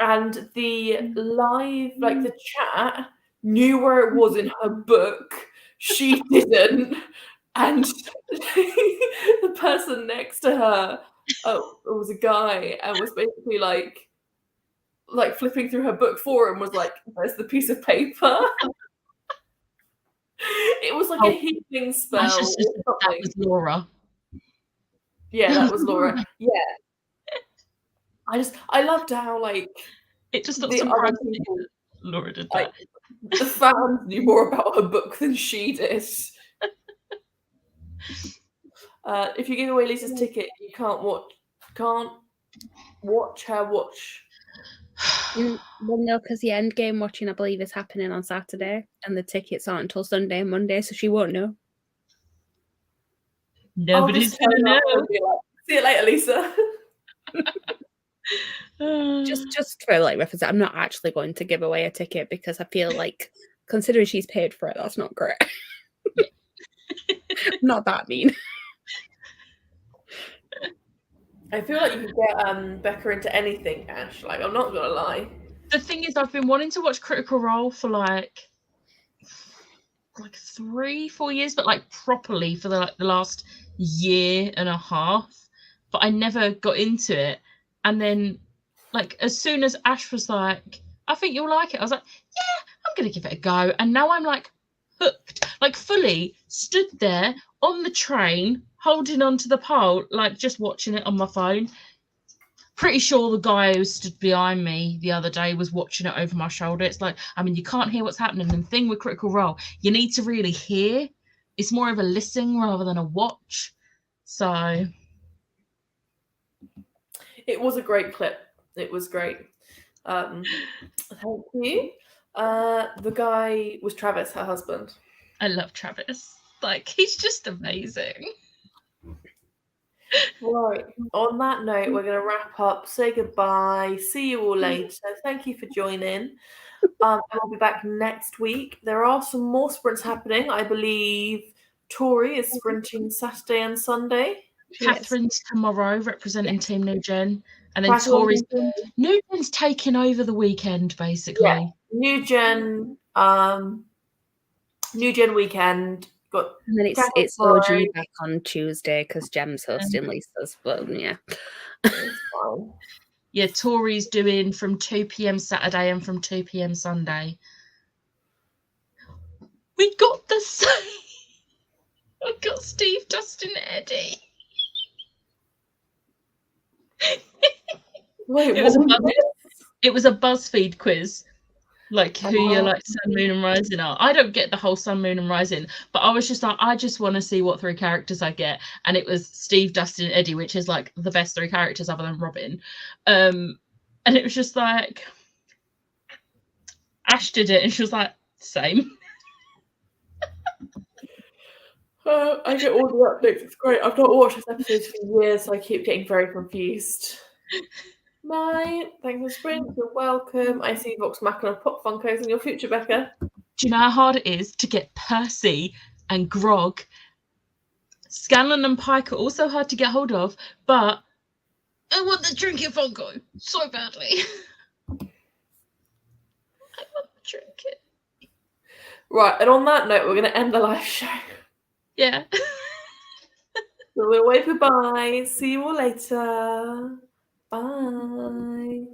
and the live, like the chat, knew where it was in her book. She didn't, and the person next to her, it was a guy, and was basically like flipping through her book for him, was like, "There's the piece of paper." It was like a healing spell. That was Laura. Yeah, that was Laura. Yeah. I loved how like it just the other people, Laura did that. Like, the fans knew more about her book than she did. If you give away Lisa's ticket, you can't watch her watch. Well, no, because the end game watching, I believe, is happening on Saturday, and the tickets aren't until Sunday and Monday, so she won't know. Nobody's gonna know. Like, see you later, Lisa. Just for like reference, I'm not actually going to give away a ticket because I feel like, considering she's paid for it, that's not great. Not that mean. I feel like you could get Becca into anything, Ash. Like, I'm not gonna lie. The thing is, I've been wanting to watch Critical Role for like 3-4 years, but like properly for the last year and a half. But I never got into it. And then, like, as soon as Ash was like, "I think you'll like it," I was like, "Yeah, I'm gonna give it a go." And now I'm like hooked, like fully stood there on the train, holding onto the pole, like just watching it on my phone. Pretty sure the guy who stood behind me the other day was watching it over my shoulder. It's like, I mean, you can't hear what's happening. And the thing with Critical Role, you need to really hear. It's more of a listen rather than a watch. So it was a great clip. It was great. Thank you. The guy was Travis, her husband. I love Travis. Like, he's just amazing. Right. On that note, we're going to wrap up, say goodbye, see you all later. Thank you for joining. And we'll be back next week. There are some more sprints happening. I believe Tori is sprinting Saturday and Sunday. Catherine's tomorrow representing Team New Gen. And then Catherine Tori's Newton. New Gen's taking over the weekend, basically. Yeah. New Gen weekend. Got And then Catherine it's tomorrow. OG back on Tuesday because Gem's hosting Lisa's. But yeah. It's fine. Yeah, Tori's doing from 2 p.m. Saturday and from 2 p.m. Sunday. We got the same. I got Steve, Dustin, Eddie. Wait, It was a BuzzFeed quiz, like who your like sun, moon, and rising are. I don't get the whole sun, moon, and rising, but I was just like, I just want to see what 3 characters I get, and it was Steve, Dustin, and Eddie, which is like the best 3 characters other than Robin. And it was just like Ash did it, and she was like, same. I get all the updates. It's great. I've not watched this episode for years, so I keep getting very confused. Bye. Thanks for sprint. You're welcome. I see Vox Machina Pop Funkos in your future, Becca. Do you know how hard it is to get Percy and Grog? Scanlan and Pike are also hard to get hold of, but I want the Trinket Funko so badly. I want the Trinket. Right, and on that note, we're going to end the live show. Yeah. So we'll wave goodbye. See you all later. Bye.